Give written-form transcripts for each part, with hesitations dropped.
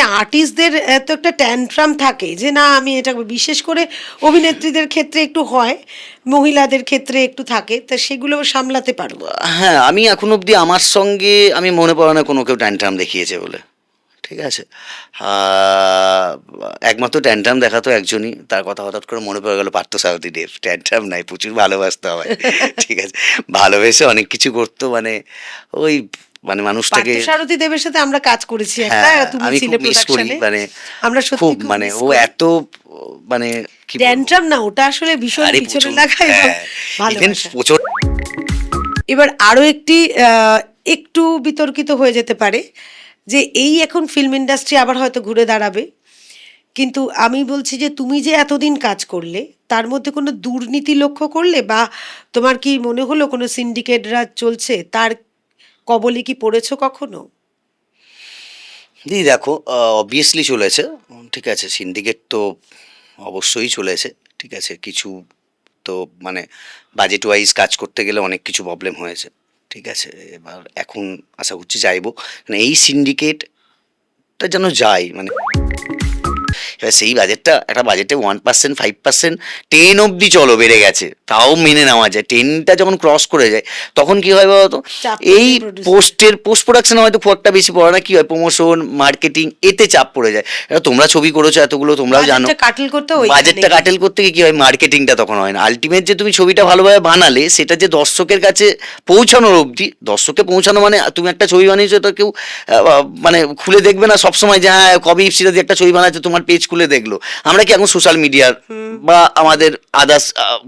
মানে আর্টিস্টদের তো একটা ট্যান্ট্রাম থাকে যে না আমি এটা, বিশেষ করে অভিনেত্রীদের ক্ষেত্রে একটু হয়, মহিলাদের ক্ষেত্রে একটু থাকে, তা সেগুলো সামলাতে পারো? হ্যাঁ, আমি এখন অবধি আমার সঙ্গে আমি মনে পড়ে না কোনো কেউ ট্যান্ট্রাম দেখিয়েছে বলে। ঠিক আছে? আহ, একমাত্র ট্যান্ট্রাম দেখাতো একজনই, তার কথা হঠাৎ করে মনে পড়ে গেল, পার্থসারথী দেব। ট্যান্ট্রাম নাই, প্রচুর ভালোবাসতো আমায়। ঠিক আছে? ভালোবেসে অনেক কিছু করতো, মানে ওই মানে মানুষটাকে। পার্থসারথী দেবের সাথে আমরা কাজ করেছি একটা, হ্যাঁ, তুমি আমি ছিলে খুব মিস করি, প্রোডাকশনে। মানে আমরা সত্যি খুব, খুব মানে মিস ও করি। এত, মানে কি বলবো, ট্যান্ট্রাম না, ওটা আসলে ভীষণ আরে পিছনে প্রচুর, লাগা এবং হ্যাঁ, ইভেন ভালোবাসা। প্রচুর। এবার আরও একটি একটু বিতর্কিত হয়ে যেতে পারে যে এই এখন ফিল্ম ইন্ডাস্ট্রি আবার হয়তো ঘুরে দাঁড়াবে, কিন্তু আমি বলছি যে তুমি যে এতদিন কাজ করলে তার মধ্যে কোনো দুর্নীতি লক্ষ্য করলে, বা তোমার কি মনে হলো কোনো সিন্ডিকেট রাজ চলছে, তার কবলে কি পড়েছো কখনো? দিদি দেখো, অবভিয়াসলি চলেছে। ঠিক আছে, সিন্ডিকেট তো অবশ্যই চলেছে। ঠিক আছে, কিছু তো মানে বাজেট ওয়াইজ কাজ করতে গেলে অনেক কিছু প্রবলেম হয়েছে। ঠিক আছে, এবার এখন আশা করছি যাইবো, মানে এই সিন্ডিকেটটা যেন যায়, মানে এবার সেই বাজেটটা, একটা বাজেটে 1%, 5%, 10 অবধি চলো বেড়ে গেছে, তাও মেনে নেওয়া যায়। 10টা যখন ক্রস করে যায় তখন কি হয় বলতো, চাপ এই পড়বে প্রডিউসার। পোস্ট প্রোডাকশনে হয়তো খুব একটা বেশি পড়ে না, কি হয় প্রমোশন মার্কেটিং এতে চাপ পড়ে যায়। এবার তোমরা ছবি করেছো এতগুলো, তোমরাও জানো বাজেটটা কাটল করতে ওইখানে বাজেটটা কাটেল করতে গিয়ে কি হয়, মার্কেটিংটা তখন হয় না। আলটিমেট যে তুমি ছবিটা ভালোভাবে বানালে সেটা যে দর্শকের কাছে পৌঁছানোর অবধি, দর্শককে পৌঁছানো মানে তুমি একটা ছবি বানিয়েছো তো কেউ মানে খুলে দেখবে না সবসময় যে হ্যাঁ কবে ইপসিটা দিয়ে একটা ছবি বানাচ্ছে তোমার পেজ খুলে দেখলো। আমরা কি এখন সোশ্যাল মিডিয়ার বা আমাদের আদার্স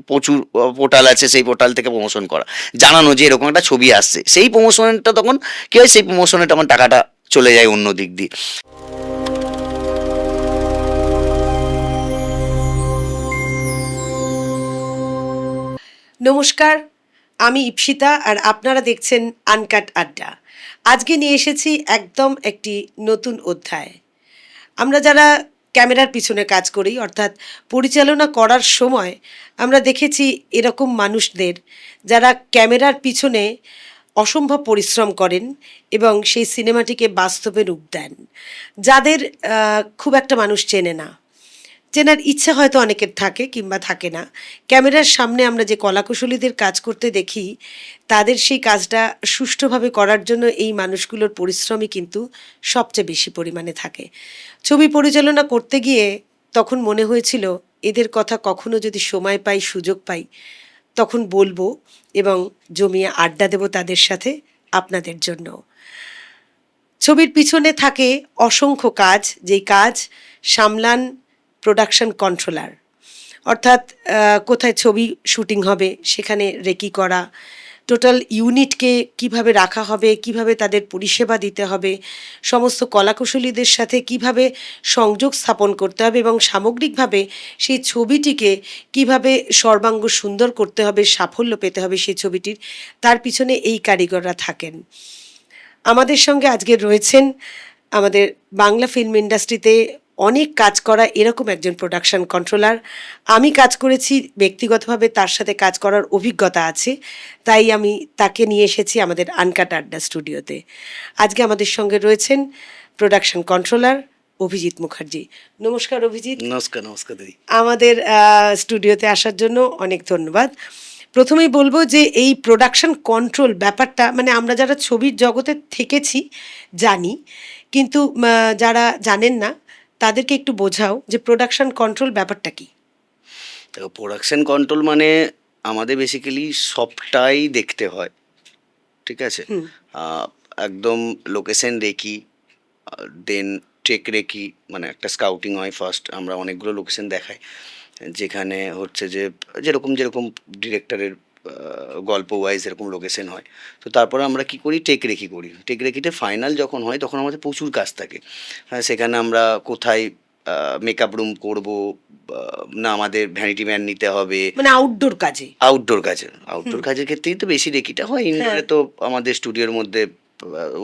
প্রচুর পোর্টাল আছে, সেই পোর্টাল থেকে প্রমোশন করা, জানানো যে এরকম একটা ছবি আসছে, সেই প্রমোশনটা তখন কি হয়, সেই প্রমোশনে তখন টাকাটা চলে যায় অন্য দিক দিয়ে। নমস্কার, আমি ইপসিতা আর আপনারা দেখছেন আনকাট আড্ডা। আজকে নিয়ে এসেছি একদম একটি নতুন অধ্যায়। আমরা যারা ক্যামেরার পিছনে কাজ করি, অর্থাৎ পরিচালনা করার সময় আমরা দেখেছি এরকম মানুষদের যারা ক্যামেরার পিছনে অসম্ভব পরিশ্রম করেন এবং সেই সিনেমাটিকে বাস্তবে রূপ দেন, যাদের খুব একটা মানুষ চেনে না। চেনার ইচ্ছা হয়তো অনেকের থাকে কিংবা থাকে না। ক্যামেরার সামনে আমরা যে কলাকুশলীদের কাজ করতে দেখি, তাদের সেই কাজটা সুষ্ঠুভাবে করার জন্য এই মানুষগুলোর পরিশ্রমই কিন্তু সবচেয়ে বেশি পরিমাণে থাকে। ছবি পরিচালনা করতে গিয়ে তখন মনে হয়েছিল এদের কথা কখনো যদি সময় পাই, সুযোগ পাই, তখন বলবো এবং জমিয়ে আড্ডা দেব তাদের সাথে, আপনাদের জন্য। ছবির পিছনে থাকে অসংখ্য কাজ, যেই কাজ সামলান প্রোডাকশন কন্ট্রোলার, অর্থাৎ কোথায় ছবি শুটিং হবে সেখানে রেকি করা, টোটাল ইউনিটকে কিভাবে রাখা হবে, কিভাবে তাদের পরিষেবা দিতে হবে, সমস্ত কলাকুশলীদের সাথে কিভাবে সংযোগ স্থাপন করতে হবে এবং সামগ্রিকভাবে সেই ছবিটিকে কিভাবে সর্বাঙ্গ সুন্দর করতে হবে, সাফল্য পেতে হবে সেই ছবিটির, তার পিছনে এই কারিগররা থাকেন। আমাদের সঙ্গে আজকে রয়েছেন আমাদের বাংলা ফিল্ম ইন্ডাস্ট্রিতে অনেক কাজ করা এরকম একজন প্রোডাকশন কন্ট্রোলার। আমি কাজ করেছি ব্যক্তিগতভাবে, তার সাথে কাজ করার অভিজ্ঞতা আছে, তাই আমি তাকে নিয়ে এসেছি আমাদের আনকাট আড্ডা স্টুডিওতে। আজকে আমাদের সঙ্গে রয়েছেন প্রোডাকশন কন্ট্রোলার অভিজিৎ মুখার্জি। নমস্কার অভিজিৎ। নমস্কার, নমস্কার দিদি। আমাদের স্টুডিওতে আসার জন্য অনেক ধন্যবাদ। প্রথমেই বলবো যে এই প্রোডাকশন কন্ট্রোল ব্যাপারটা, মানে আমরা যারা ছবির জগতে থেকেছি জানি, কিন্তু যারা জানেন না তাদেরকে একটু বোঝাও যে প্রোডাকশন কন্ট্রোল ব্যাপারটা কি। দেখো, প্রোডাকশন কন্ট্রোল মানে আমাদের বেসিক্যালি সবটাই দেখতে হয়। ঠিক আছে, হুম। আহ, একদম location recce, then take recce, মানে একটা স্কাউটিং হয় ফার্স্ট, আমরা অনেকগুলো লোকেশন দেখাই, যেখানে হচ্ছে যে যেরকম যেরকম ডিরেক্টরের গল্প ওয়াইজ এরকম লোকেশন হয়। তো তারপরে আমরা কি করি, টেক রেকি করি। টেক রেকিতে ফাইনাল যখন হয় তখন আমাদের প্রচুর কাজ থাকে। হ্যাঁ, সেখানে আমরা কোথায় মেকআপ রুম করবো, না আমাদের ভ্যানিটি ম্যান নিতে হবে, মানে আউটডোর কাজে। আউটডোর কাজের ক্ষেত্রেই তো বেশি রেকিটা হয়। হ্যাঁ। ইনডোরে তো আমাদের স্টুডিওর মধ্যে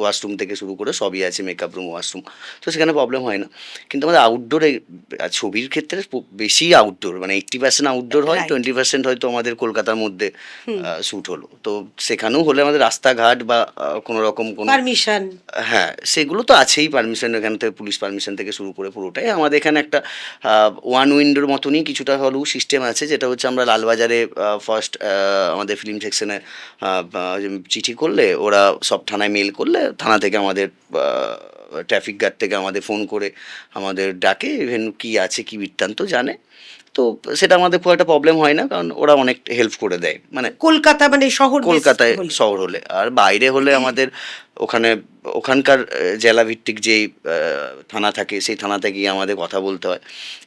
ওয়াশরুম থেকে শুরু করে সবই আছে, মেকআপ রুম, ওয়াশরুম, তো সেখানে প্রবলেম হয় না। কিন্তু আমাদের আউটডোরে ছবির ক্ষেত্রে বেশি আউটডোর, মানে 80% আউটডোর হয়, রাইট। 20% হয়তো আমাদের কলকাতার মধ্যে শ্যুট হলো। তো সেখানেও হলে আমাদের রাস্তাঘাট বা কোনো রকম কোনো, পারমিশন। হ্যাঁ সেগুলো তো আছেই, পারমিশন এখান থেকে পুলিশ পারমিশন থেকে শুরু করে পুরোটাই আমাদের এখানে একটা ওয়ান উইন্ডোর মতনই কিছুটা হলেও সিস্টেম আছে, যেটা হচ্ছে আমরা লালবাজারে ফার্স্ট আমাদের ফিল্ম সেকশনে চিঠি করলে ওরা সব থানায় মেল করলে থানা থেকে আমাদের ট্রাফিক গার্ড থেকে আমাদের ফোন করে আমাদের ডাকে, ইভেন কী আছে কী বৃত্তান্ত জানে। তো সেটা আমাদের খুব একটা প্রবলেম হয় না, কারণ ওরা অনেক হেল্প করে দেয়, মানে কলকাতা মানে শহর based কলকাতায় হলে। শহর হলে। আর বাইরে হলে আমাদের ওখানে ওখানকার জেলাভিত্তিক যেই থানা থাকে সেই থানা থেকেই আমাদের কথা বলতে হয়।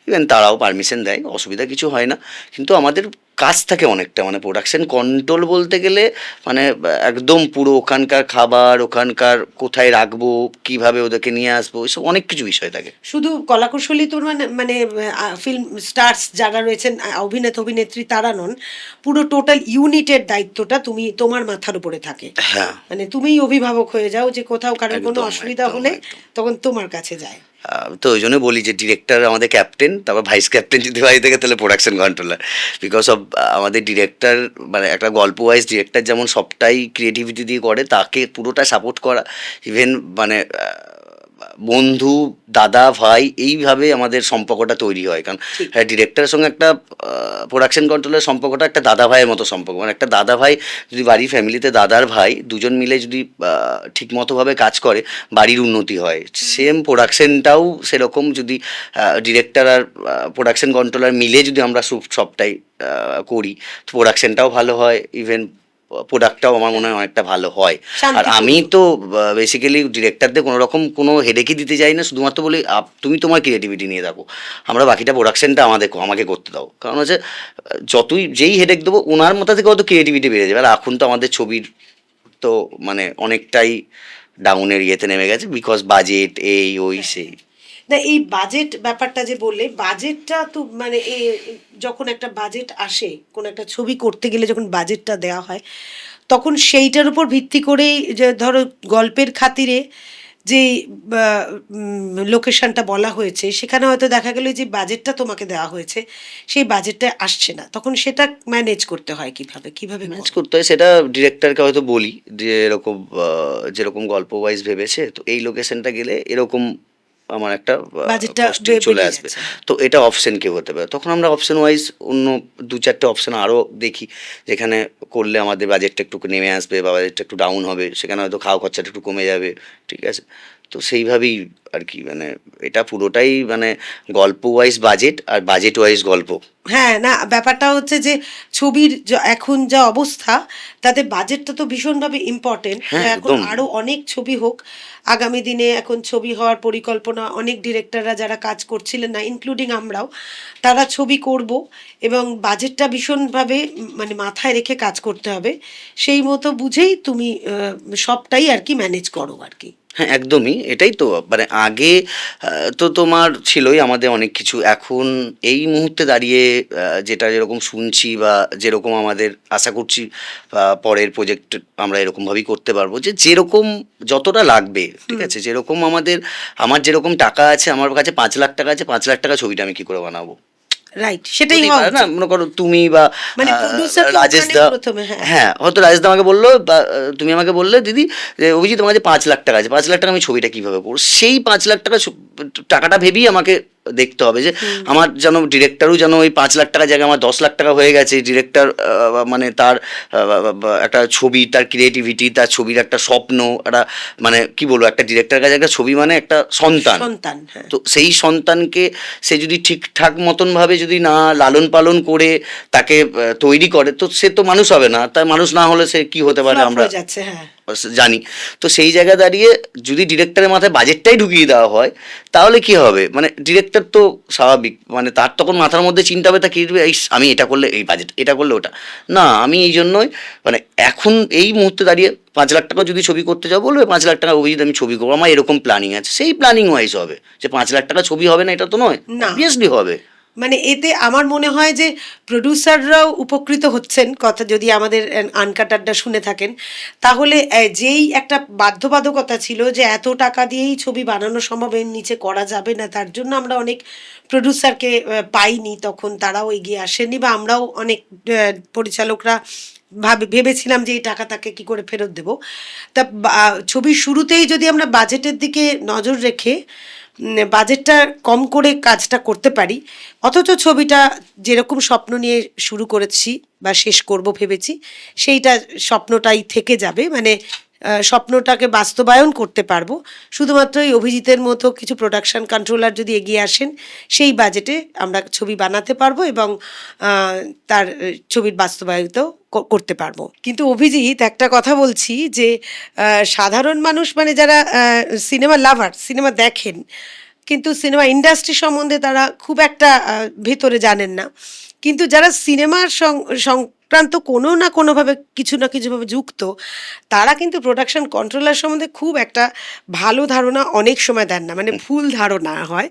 ইভেন তারাও পারমিশন দেয়, অসুবিধা কিছু হয় না। কিন্তু আমাদের কাজ থাকে অনেকটা, মানে প্রোডাকশন কন্ট্রোল বলতে গেলে মানে একদম পুরো ওখানকার খাবার, ওখানকার কোথায় রাখবো, কিভাবে ওদেরকে নিয়ে আসবো, এসব অনেক কিছু বিষয় থাকে। শুধু কলাকুশলী তোর মানে মানে ফিল্ম স্টারস যারা রয়েছেন, অভিনেতা অভিনেত্রী তারা নন, পুরো টোটাল ইউনিটের দায়িত্বটা তুমি তোমার মাথার উপরে থাকে। হ্যাঁ, মানে তুমিই অভিভাবক হয়ে যাও, যে কোথাও কারোর কোনো একদম, অসুবিধা একদম, হলে একদম। তখন তোমার কাছে যায়। তো ওই জন্য বলি যে ডিরেক্টর আমাদের ক্যাপ্টেন, তারপর ভাইস ক্যাপ্টেন যদি হয় থেকে তাহলে প্রোডাকশন কন্ট্রোলার। বিকজ অফ আমাদের ডিরেক্টর, মানে একটা গল্প ওয়াইজ ডিরেক্টর যেমন সবটাই ক্রিয়েটিভিটি দিয়ে করে, তাকে পুরোটা সাপোর্ট করা, ইভেন মানে বন্ধু, দাদা, ভাই, এইভাবে আমাদের সম্পর্কটা তৈরি হয়। কারণ ঠিক। হ্যাঁ, ডিরেক্টরের সঙ্গে একটা প্রোডাকশন কন্ট্রোলের সম্পর্কটা একটা দাদা ভাইয়ের মতো সম্পর্ক, মানে একটা দাদা ভাই যদি বাড়ির ফ্যামিলিতে দাদার ভাই দুজন মিলে যদি ঠিকমতোভাবে কাজ করে, বাড়ির উন্নতি হয়। সেম প্রোডাকশনটাও সেরকম, যদি ডিরেক্টর আর প্রোডাকশন কন্ট্রোলার মিলে যদি আমরা সবটাই করি, তো প্রোডাকশনটাও ভালো হয়, ইভেন প্রোডাক্টটাও আমার মনে হয় অনেকটা ভালো হয়। আর শান্তিপূর্ণ। আমি তো বেসিক্যালি ডিরেক্টরদের কোনো রকম কোনো হেডেকই দিতে চাই না, শুধুমাত্র বলি তুমি তোমার ক্রিয়েটিভিটি নিয়ে থাকো, আমরা বাকিটা প্রোডাকশনটা আমাকে করতে দাও। কারণ হচ্ছে যতই যেই হেডেক দেবো ওনার মধ্যে থেকে অত ক্রিয়েটিভিটি বেড়ে যাবে। আর এখন তো আমাদের ছবির তো মানে অনেকটাই ডাউনের ইয়েতে নেমে গেছে, বিকজ বাজেট এই ওই সেই। না, এই বাজেট ব্যাপারটা যে বললে, বাজেটটা তো মানে যখন একটা বাজেট আসে কোন একটা ছবি করতে গেলে, যখন বাজেটটা দেওয়া হয় তখন সেইটার উপর ভিত্তি করেই, যে ধরো গল্পের খাতিরে যে লোকেশনটা বলা হয়েছে, সেখানে হয়তো দেখা গেল যে বাজেটটা তোমাকে দেওয়া হয়েছে সেই বাজেটটা আসছে না, তখন সেটা ম্যানেজ করতে হয় কিভাবে কিভাবে ম্যানেজ করো? করতে হয় সেটা ডিরেক্টরকে হয়তো বলি যে এরকম যেরকম গল্প ওয়াইজ ভেবেছে, তো এই লোকেশনটা গেলে এরকম আমার একটা বাজেটটা কস্টিং চলে বেরিয়ে আসবে। যাচ্ছে। তো এটা অপশন কেউ হতে পারে, তখন আমরা অপশন ওয়াইজ অন্য দু চারটে অপশন আরও দেখি, যেখানে করলে আমাদের বাজেটটা একটু নেমে আসবে বা বাজেটটা একটু ডাউন হবে, সেখানে হয়তো খাওয়া খরচাটা একটু কমে যাবে, ঠিক আছে। তো সেইভাবেই আর কি, মানে এটা পুরোটাই মানে গল্প ওয়াইজ বাজেট আর বাজেট ওয়াইজ গল্প। হ্যাঁ, না ব্যাপারটা হচ্ছে যে ছবির এখন যা অবস্থা, তাতে বাজেটটা তো ভীষণভাবে ইম্পর্টেন্ট। হ্যাঁ, এখন একদম। আরো অনেক ছবি হোক আগামী দিনে, এখন ছবি হওয়ার পরিকল্পনা, অনেক ডিরেক্টররা যারা কাজ করছিলেন না, ইনক্লুডিং আমরাও, তারা ছবি করব, এবং বাজেটটা ভীষণভাবে মানে মাথায় রেখে কাজ করতে হবে। সেই মতো বুঝেই তুমি সবটাই আর কি ম্যানেজ করো আর কি। হ্যাঁ, একদমই এটাই তো, মানে আগে তো তোমার ছিলই আমাদের অনেক কিছু। এখন এই মুহূর্তে দাঁড়িয়ে যেটা যেরকম শুনছি বা যেরকম আমাদের আশা করছি পরের প্রজেক্ট আমরা এরকমভাবেই করতে পারবো, যে যেরকম যতটা লাগবে, ঠিক আছে, যেরকম আমার যেরকম টাকা আছে, আমার কাছে 5 লাখ টাকা আছে, 5 লাখ টাকা ছবিটা আমি কি করে বানাবো? রাইট, সেটাই হতেই হওয়া পারে না, উচিত। মনে করো তুমি বা মানে প্রডিউসার তো রাজেশ ওখানে দা, প্রথমে, হ্যাঁ। হ্যাঁ হয়তো রাজেশ দা আমাকে বললো বা তুমি আমাকে বললে দিদি যে অভিজিৎ তোমার কাছে 5 লাখ টাকা আছে, 5 লাখ টাকা আমি ছবিটা কিভাবে করবো, সেই 5 লাখ টাকা টাকাটা ভেবেই আমাকে দেখতে হবে যে আমার যেন ডিরেক্টরও যেন ওই 5 লাখ টাকা জায়গায় আমার 10 লাখ টাকা হয়ে গেছে। ডিরেক্টর মানে তার একটা ছবি, তার ক্রিয়েটিভিটি, তার ছবির একটা স্বপ্ন, একটা মানে কি বলবো, একটা ডিরেক্টরের কাছে একটা ছবি মানে একটা সন্তান। সন্তান, হ্যাঁ। তো সেই সন্তানকে সে যদি ঠিকঠাক মতনভাবে যদি না লালন পালন করে তাকে তৈরি করে, তো সে তো মানুষ হবে না। তাই মানুষ না হলে সে কি হতে পারে ফ্লপ আমরা হয়ে যাচ্ছে, হ্যাঁ। জানি। তো সেই জায়গায় দাঁড়িয়ে যদি ডিরেক্টরের মাথায় বাজেটটাই ঢুকিয়ে দেওয়া হয়, তাহলে কি হবে, মানে ডিরেক্টর তো স্বাভাবিক, মানে তার তখন মাথার মধ্যে চিন্তা হবে, তা কি আমি এটা করলে এই বাজেট, এটা করলে ওটা না। আমি এই জন্যই মানে এখন এই মুহূর্তে দাঁড়িয়ে 5 লাখ টাকা যদি ছবি করতে যাও, বলবে 5 লাখ টাকা অভিজিৎ আমি ছবি করবো, আমার এরকম প্ল্যানিং আছে, সেই প্ল্যানিং ওয়াইজ হবে। যে 5 লাখ টাকা ছবি হবে না এটা তো নয়, না। অবভিয়াসলি হবে। মানে এতে আমার মনে হয় যে প্রডিউসাররাও উপকৃত হচ্ছেন, কথা যদি আমাদের আনকাট আড্ডা শুনে থাকেন, তাহলে যেই একটা বাধ্যবাধকতা ছিল যে এত টাকা দিয়েই ছবি বানানো সম্ভব, এর নিচে করা যাবে না, তার জন্য আমরা অনেক প্রডিউসারকে পাইনি, তখন তারাও এগিয়ে আসেনি, বা আমরাও অনেক পরিচালকরা ভেবেছিলাম যে এই টাকা তাকে কি করে ফেরত দেব। তা ছবির শুরুতেই যদি আমরা বাজেটের দিকে নজর রেখে বাজেটটা কম করে কাজটা করতে পারি, অথচ ছবিটা যেরকম স্বপ্ন নিয়ে শুরু করেছি বা শেষ করব ভেবেছি, সেইটা স্বপ্নটাই থেকে যাবে, মানে স্বপ্নটাকে বাস্তবায়ন করতে পারবো শুধুমাত্র এই অভিজিতের মতো কিছু প্রোডাকশন কন্ট্রোলার যদি এগিয়ে আসেন, সেই বাজেটে আমরা ছবি বানাতে পারবো এবং তার ছবির বাস্তবায়িত করতে পারবো। কিন্তু অভিজিৎ, একটা কথা বলছি যে সাধারণ মানুষ, মানে যারা সিনেমা লাভার, সিনেমা দেখেন কিন্তু সিনেমা ইন্ডাস্ট্রি সম্বন্ধে তারা খুব একটা ভেতরে জানেন না, কিন্তু যারা সিনেমার সংক্রান্ত কোনো না কোনোভাবে কিছু না কিছুভাবে যুক্ত, তারা কিন্তু প্রোডাকশন কন্ট্রোলার সম্বন্ধে খুব একটা ভালো ধারণা অনেক সময় দেন না, মানে ভুল ধারণা হয়।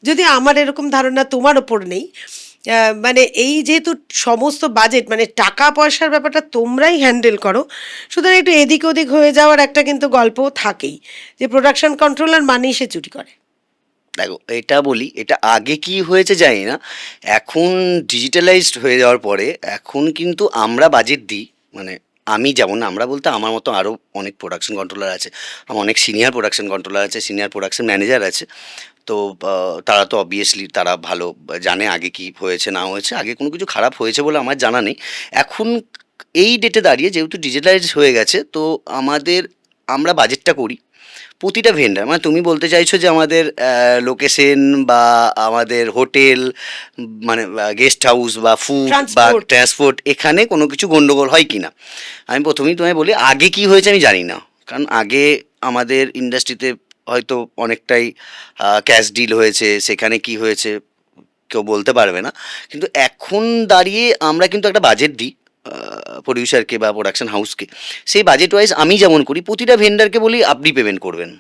যদি আমার এরকম ধারণা তোমার ওপর নেই, মানে এই যেহেতু সমস্ত বাজেট, মানে টাকা পয়সার ব্যাপারটা তোমরাই হ্যান্ডেল করো, সুতরাং একটু এদিক ওদিক হয়ে যাওয়ার একটা কিন্তু গল্প থাকেই, যে প্রোডাকশন কন্ট্রোলার মানেই সে চুরি করে। দেখো, এটা বলি, এটা আগে কি হয়েছে জানি না, এখন ডিজিটালাইজড হয়ে যাওয়ার পরে এখন কিন্তু আমরা বাজেট দিই, মানে আমি যেমন, আমরা বলতে আমার মতো আরও অনেক প্রোডাকশন কন্ট্রোলার আছে, আমার অনেক সিনিয়র প্রোডাকশন কন্ট্রোলার আছে, সিনিয়র প্রোডাকশন ম্যানেজার আছে। তো তারা তো অবভিয়াসলি তারা ভালো জানে আগে কি হয়েছে না হয়েছে, আগে কোনো কিছু খারাপ হয়েছে বলে আমার জানা নেই। এখন এই ডেটে দাঁড়িয়ে যেহেতু ডিজিটালাইজ হয়ে গেছে, তো আমাদের, আমরা বাজেটটা করি প্রতিটা ভেন্ডার, মানে তুমি বলতে চাইছো যে আমাদের লোকেশন বা আমাদের হোটেল, মানে গেস্ট হাউস বা ফুড বা ট্রান্সপোর্ট। ট্রান্সপোর্ট, এখানে কোনো কিছু গন্ডগোল হয় কি না। আমি প্রথমেই তোমায় বলি, আগে কি হয়েছে আমি জানি না, কারণ আগে আমাদের ইন্ডাস্ট্রিতে হয়তো অনেকটাই ক্যাশ ডিল হয়েছে, সেখানে কি হয়েছে কেউ বলতে পারবে না। কিন্তু এখন দাঁড়িয়ে আমরা কিন্তু একটা বাজেট দিই প্রডিউসারকে বা প্রোডাকশন হাউসকে। সেই বাজেট ওয়াইজ আমি যেমন করি, প্রতিটা ভেন্ডারকে বলি আপনি পেমেন্ট করবেন,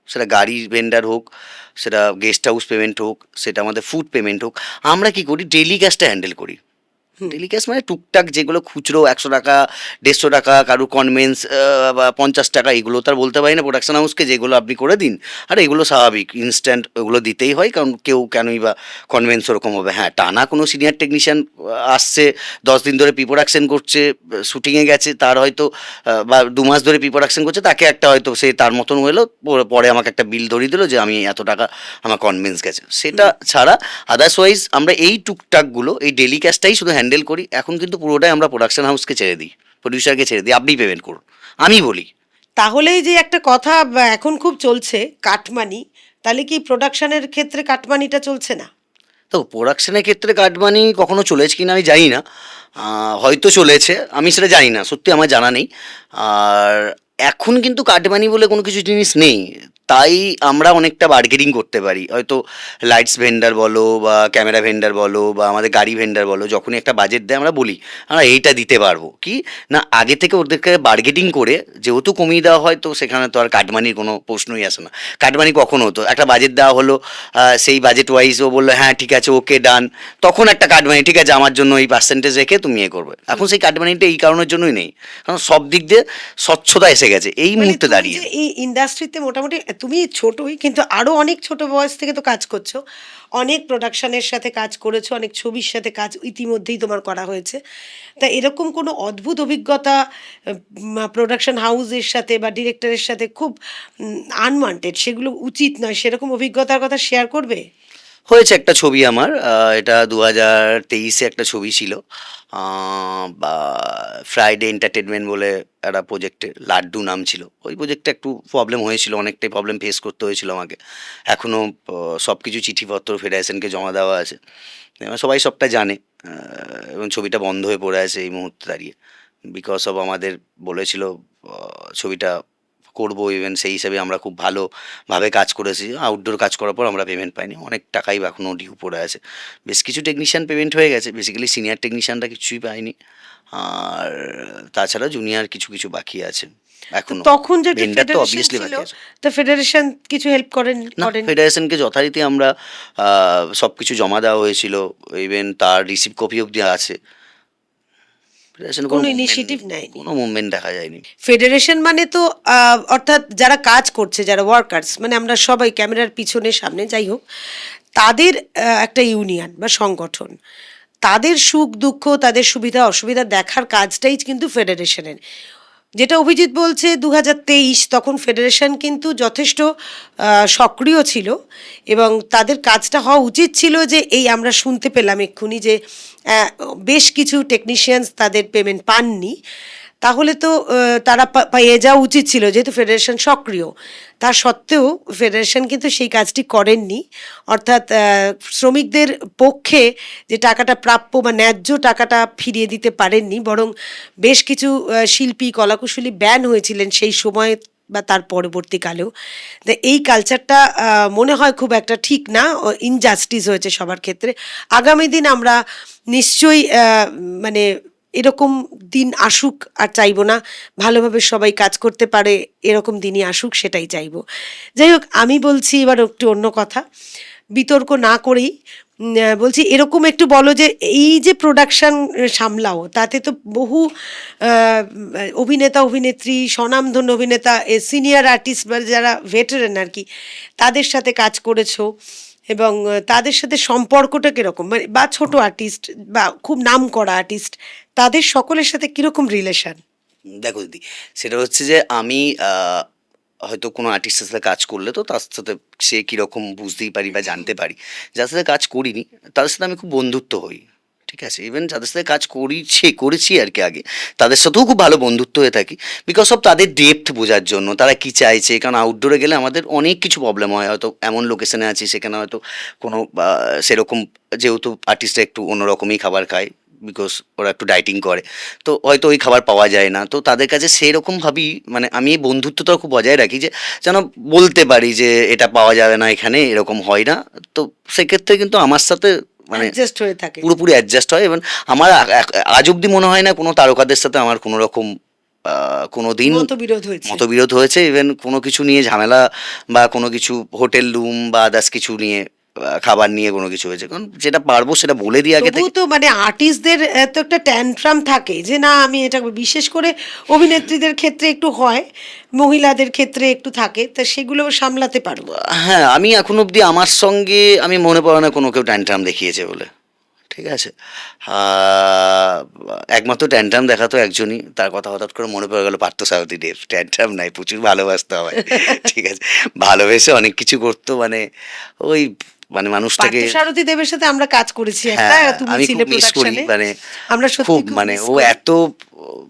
সেটা গাড়ির ভেন্ডার হোক, সেটা গেস্ট হাউস পেমেন্ট হোক, সেটা আমাদের ফুড পেমেন্ট হোক। আমরা কি করি, ডেলি ক্যাশটা হ্যান্ডেল করি। ডেলি ক্যাশ মানে টুকটাক যেগুলো খুচরো 100 টাকা, 150 টাকা, কারুর কনভেন্স বা 50 টাকা, এগুলো তো আর বলতে পারি না প্রোডাকশন হাউসকে যেগুলো আপনি করে দিন। আর এগুলো স্বাভাবিক ইনস্ট্যান্ট, ওগুলো দিতেই হয়, কারণ কেউ কেনই বা কনভেন্স ওরকম হবে। হ্যাঁ, টানা কোনো সিনিয়র টেকনিশিয়ান আসছে, 10 দিন ধরে প্রি প্রোডাকশন করছে, শুটিংয়ে গেছে, তার হয়তো বা 2 মাস ধরে প্রি প্রোডাকশন করছে, তাকে একটা হয়তো সে তার মতন হলো, পরে আমাকে একটা বিল ধরিয়ে দিল যে আমি এত টাকা আমার কনভেন্স গেছে, সেটা ছাড়া আদার্সওয়াইজ আমরা এই টুকটাকগুলো, এই ডেলি ক্যাশটাই শুধু হ্যান্ডেল করি। এখন কিন্তু পুরোটাই আমরা প্রোডাকশন হাউসকে ছেড়ে দিই, প্রডিউসারকে ছেড়ে দিই, আপনি পেমেন্ট করুন, আমি বলি। তাহলেই যে একটা কথা এখন খুব চলছে, কাটমানি, তাহলে কি প্রোডাকশনের ক্ষেত্রে কাটমানিটা চলছে না? তো প্রোডাকশনের ক্ষেত্রে কাটমানি কখনো চলেছে কিনা আমি জানি না, হয়তো চলেছে, আমি সেটা জানি না, সত্যি আমার জানা নেই। আর এখন কিন্তু কাটমানি বলে কোনো কিছু জিনিস নেই, তাই আমরা অনেকটা বার্গেনিং করতে পারি। হয়তো লাইটস ভেন্ডার বলো বা ক্যামেরা ভেন্ডার বলো বা আমাদের গাড়ি ভেন্ডার বলো, যখনই একটা বাজেট দেয় আমরা বলি আমরা এইটা দিতে পারবো কি না, আগে থেকে ওদেরকে বার্গেটিং করে যেহেতু কমিয়ে দেওয়া হয়, তো সেখানে তো আর কাটমানির কোনো প্রশ্নই আসে না। কাটমানি কখন হতো, একটা বাজেট দেওয়া হলো, সেই বাজেট ওয়াইজ ও বললো হ্যাঁ ঠিক আছে ওকে ডান, তখন একটা কাটমানি, ঠিক আছে আমার জন্য এই পার্সেন্টেজ রেখে তুমি এ করবে। এখন সেই কাটমানিটা এই কারণের জন্যই নেই, কারণ সব দিক দিয়ে স্বচ্ছতা এসে গেছে এই মানে মুহূর্তে তুমি দাঁড়িয়ে। যে এই ইন্ডাস্ট্রিতে মোটামুটি, তুমি ছোটই কিন্তু আরো অনেক ছোট বয়স থেকে তো কাজ করছো, অনেক প্রোডাকশনের সাথে কাজ করেছো, অনেক ছবির সাথে কাজ ইতিমধ্যেই তোমার করা হয়েছে, তা এরকম কোনো অদ্ভুত অভিজ্ঞতা প্রোডাকশন হাউসের সাথে বা ডিরেক্টরের সাথে খুব আনওয়ান্টেড, সেগুলো উচিত নয়, সেরকম অভিজ্ঞতার কথা শেয়ার করবে? হয়েছে একটা ছবি আমার, এটা 2023-এ একটা ছবি ছিল, বা ফ্রাইডে এন্টারটেনমেন্ট বলে একটা প্রজেক্টে, লাড্ডু নাম ছিল। ওই প্রজেক্টে একটু প্রবলেম হয়েছিল, অনেকটাই প্রবলেম ফেস করতে হয়েছিল আমাকে। এখনও সব কিছু চিঠিপত্র ফেডারেশনকে জমা দেওয়া আছে, এবার সবাই সবটা জানে। এবং ছবিটা বন্ধ হয়ে পড়ে আছে এই মুহূর্তে দাঁড়িয়ে, বিকজ অফ আমাদের বলেছিল ছবিটা করবো, ইভেন সেই হিসাবে আমরা খুব ভালোভাবে কাজ করেছি। আউটডোর কাজ করার পর আমরা পেমেন্ট পাইনি, অনেক টাকাই এখনও ডিউ পড়ে আছে। বেশ কিছু টেকনিশিয়ান পেমেন্ট হয়ে গেছে, বেসিক্যালি সিনিয়র টেকনিশিয়ানরা কিছুই পায়নি। আর তাছাড়া জুনিয়র কিছু কিছু বাকি আছে তো এখনো। তখন যে ভেন্ডার তো ফেডারেশন অবভিয়াসলি ছিল, বাকি আছে। তা ফেডারেশন কিছু হেল্প না, করেন? ফেডারেশনকে যথারীতি আমরা সব কিছু জমা দেওয়া হয়েছিল, ইভেন তার রিসিভ কপি অব্দি আছে। ফেডারেশনের কোনো ইনিশিয়েটিভ নেয়নি? কোনো মুভমেন্ট দেখা যায়নি। ফেডারেশন মানে তো অর্থাৎ যারা কাজ করছে, যারা ওয়ার্কার্স, মানে আমরা সবাই ক্যামেরার পিছনে সামনে যাই হোক, তাদের একটা ইউনিয়ন বা সংগঠন, তাদের সুখ দুঃখ, তাদের সুবিধা অসুবিধা দেখার কাজটাই কিন্তু ফেডারেশনের। যেটা অভিজিৎ বলছে 2023, তখন ফেডারেশন কিন্তু যথেষ্ট সক্রিয় ছিল এবং তাদের কাজটা হওয়া উচিত ছিল যে এই আমরা শুনতে পেলাম এক্ষুনি যে বেশ কিছু টেকনিশিয়ানস তাদের পেমেন্ট পাননি, তাহলে তো তারা পেয়ে যাওয়া উচিত ছিল যেহেতু ফেডারেশন সক্রিয়। তা সত্ত্বেও ফেডারেশন কিন্তু সেই কাজটি করেননি, অর্থাৎ শ্রমিকদের পক্ষে যে টাকাটা প্রাপ্য বা ন্যায্য টাকাটা ফিরিয়ে দিতে পারেননি, বরং বেশ কিছু শিল্পী কলাকুশলী ব্যান হয়েছিলেন সেই সময়ে বা তার পরবর্তীকালেও। তো এই কালচারটা মনে হয় খুব একটা ঠিক না, ইনজাস্টিস হয়েছে সবার ক্ষেত্রে। আগামী দিন আমরা নিশ্চয়ই মানে এরকম দিন আসুক আর চাইবো না, ভালোভাবে সবাই কাজ করতে পারে এরকম দিনই আসুক, সেটাই চাইবো। যাই হোক, আমি বলছি এবার একটু অন্য কথা, বিতর্ক না করেই বলছি এরকম একটু বলো যে এই যে প্রোডাকশন সামলাও, তাতে তো বহু অভিনেতা অভিনেত্রী, স্বনামধন্য অভিনেতা, সিনিয়র আর্টিস্ট বা যারা ভেটারেন আর কি, তাদের সাথে কাজ করেছো এবং তাদের সাথে সম্পর্কটা কীরকম, মানে বা ছোট আর্টিস্ট বা খুব নাম করা আর্টিস্ট, তাদের সকলের সাথে কীরকম রিলেশন? দেখো দিদি, সেটা হচ্ছে যে আমি হয়তো কোনো আর্টিস্টের সাথে কাজ করলে তো তার সাথে সে কীরকম বুঝতেই পারি বা জানতে পারি। যার সাথে কাজ করিনি তাদের সাথে আমি খুব বন্ধুত্ব হই, ঠিক আছে। ইভেন যাদের সাথে কাজ করেছি আর কি আগে, তাদের সাথেও খুব ভালো বন্ধুত্ব হয়ে থাকি, বিকজ অফ তাদের ডেপথ বোঝার জন্য, তারা কী চাইছে। কারণ আউটডোরে গেলে আমাদের অনেক কিছু প্রবলেম হয়, হয়তো এমন লোকেশনে আছি সেখানে হয়তো কোনো সেরকম, যেহেতু আর্টিস্টরা একটু অন্যরকমই খাবার খায়, বিকজ ওরা একটু ডাইটিং করে, তো হয়তো ওই খাবার পাওয়া যায় না। তো তাদের কাছে সেরকমভাবেই মানে আমি এই বন্ধুত্বটা খুব বজায় রাখি, যে যেন বলতে পারি যে এটা পাওয়া যাবে না এখানে, এরকম হয় না। তো সেক্ষেত্রে কিন্তু আমার সাথে মানে অ্যাডজাস্ট হয়ে থাকে? পুরোপুরি অ্যাডজাস্ট হয়। এবং আমার আজ অব্দি মনে হয় না কোনো তারকাদের সাথে আমার কোনো রকম কোনো দিন মতবিরোধ হয়েছে? মতবিরোধ হয়েছে। ইভেন কোনো কিছু নিয়ে ঝামেলা বা কোনো কিছু হোটেল রুম বা আদার্স কিছু নিয়ে, খাবার নিয়ে কোনো কিছু হয়েছে, কারণ যেটা পারবো সেটা বলে দিই আগে তবুও থেকে। তো মানে আর্টিস্টদের তো একটা ট্যান্ট্রাম থাকে যে না আমি এটা, বিশেষ করে অভিনেত্রীদের ক্ষেত্রে একটু হয়, মহিলাদের ক্ষেত্রে একটু থাকে, তা সেগুলো সামলাতে পারো? হ্যাঁ, আমি এখন অবধি আমার সঙ্গে আমি মনে পড়ে না কোনো কেউ ট্যান্ট্রাম দেখিয়েছে বলে, ঠিক আছে। একমাত্র ট্যান্ট্রাম দেখাতো একজনই, তার কথা হঠাৎ করে মনে পড়ে গেল, পার্থসারথী দেব। ট্যান্ট্রাম নাই, প্রচুর ভালোবাসতো আমায়, ঠিক আছে। ভালোবেসে অনেক কিছু করতো, মানে ওই মানে মানুষটাকে। পার্থসারথী দেবের সাথে আমরা কাজ করেছি একটা, হ্যাঁ, তুমি আমি ছিলে খুব মিস করি, প্রোডাকশনে। মানে আমরা সত্যি খুব খুব মানে মিস ও করি। এত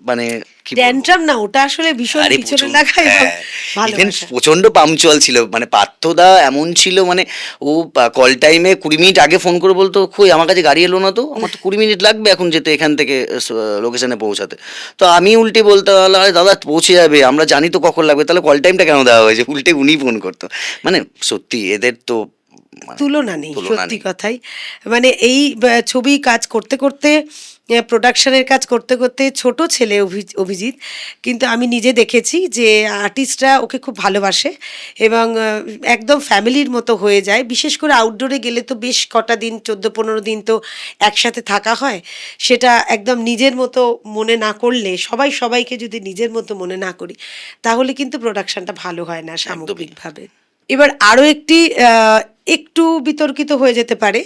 মানে কি বলবো? ট্যান্ট্রাম না, ওটা আসলে ভীষণ আরে পিছনে প্রচুর, লাগা এবং হ্যাঁ। ইভেন ভালোবাসা। প্রচন্ড পাংচুয়াল ছিল, মানে পার্থদা এমন ছিল, মানে ও কল টাইমে 20 মিনিট আগে ফোন করে বলতো, কই আমার কাছে গাড়ি এলো না তো, আমার তো 20 মিনিট লাগবে এখন যেতে, এখান থেকে লোকেশনে পৌঁছাতে। তো আমি উল্টে বলতে, আরে দাদা পৌঁছে যাবে, আমরা জানি তো কখন লাগবে, তাহলে কল টাইমটা কেন দেওয়া হয়েছে? উল্টে উনি ফোন করতো। মানে সত্যি এদের তো মানে তুলনা নেই, তুলনা সত্যি নেই। কথাই। মানে এই ছবি কাজ করতে করতে, প্রোডাকশনের কাজ করতে করতে, ছোট ছেলে অভিজিৎ, কিন্তু আমি নিজে দেখেছি যে আর্টিস্টরা ওকে খুব ভালোবাসে এবং একদম ফ্যামিলির মতো হয়ে যায়। বিশেষ করে আউটডোরে গেলে তো বেশ কটা দিন, 14-15 দিন তো একসাথে থাকা হয়, সেটা একদম নিজের মতো মনে না করলে, সবাই সবাইকে যদি নিজের মতো মনে না করি, তাহলে কিন্তু প্রোডাকশনটা ভালো হয় না সামগ্রিকভাবে। এবার আরও একটি একটু বিতর্কিত হয়ে যেতে পারে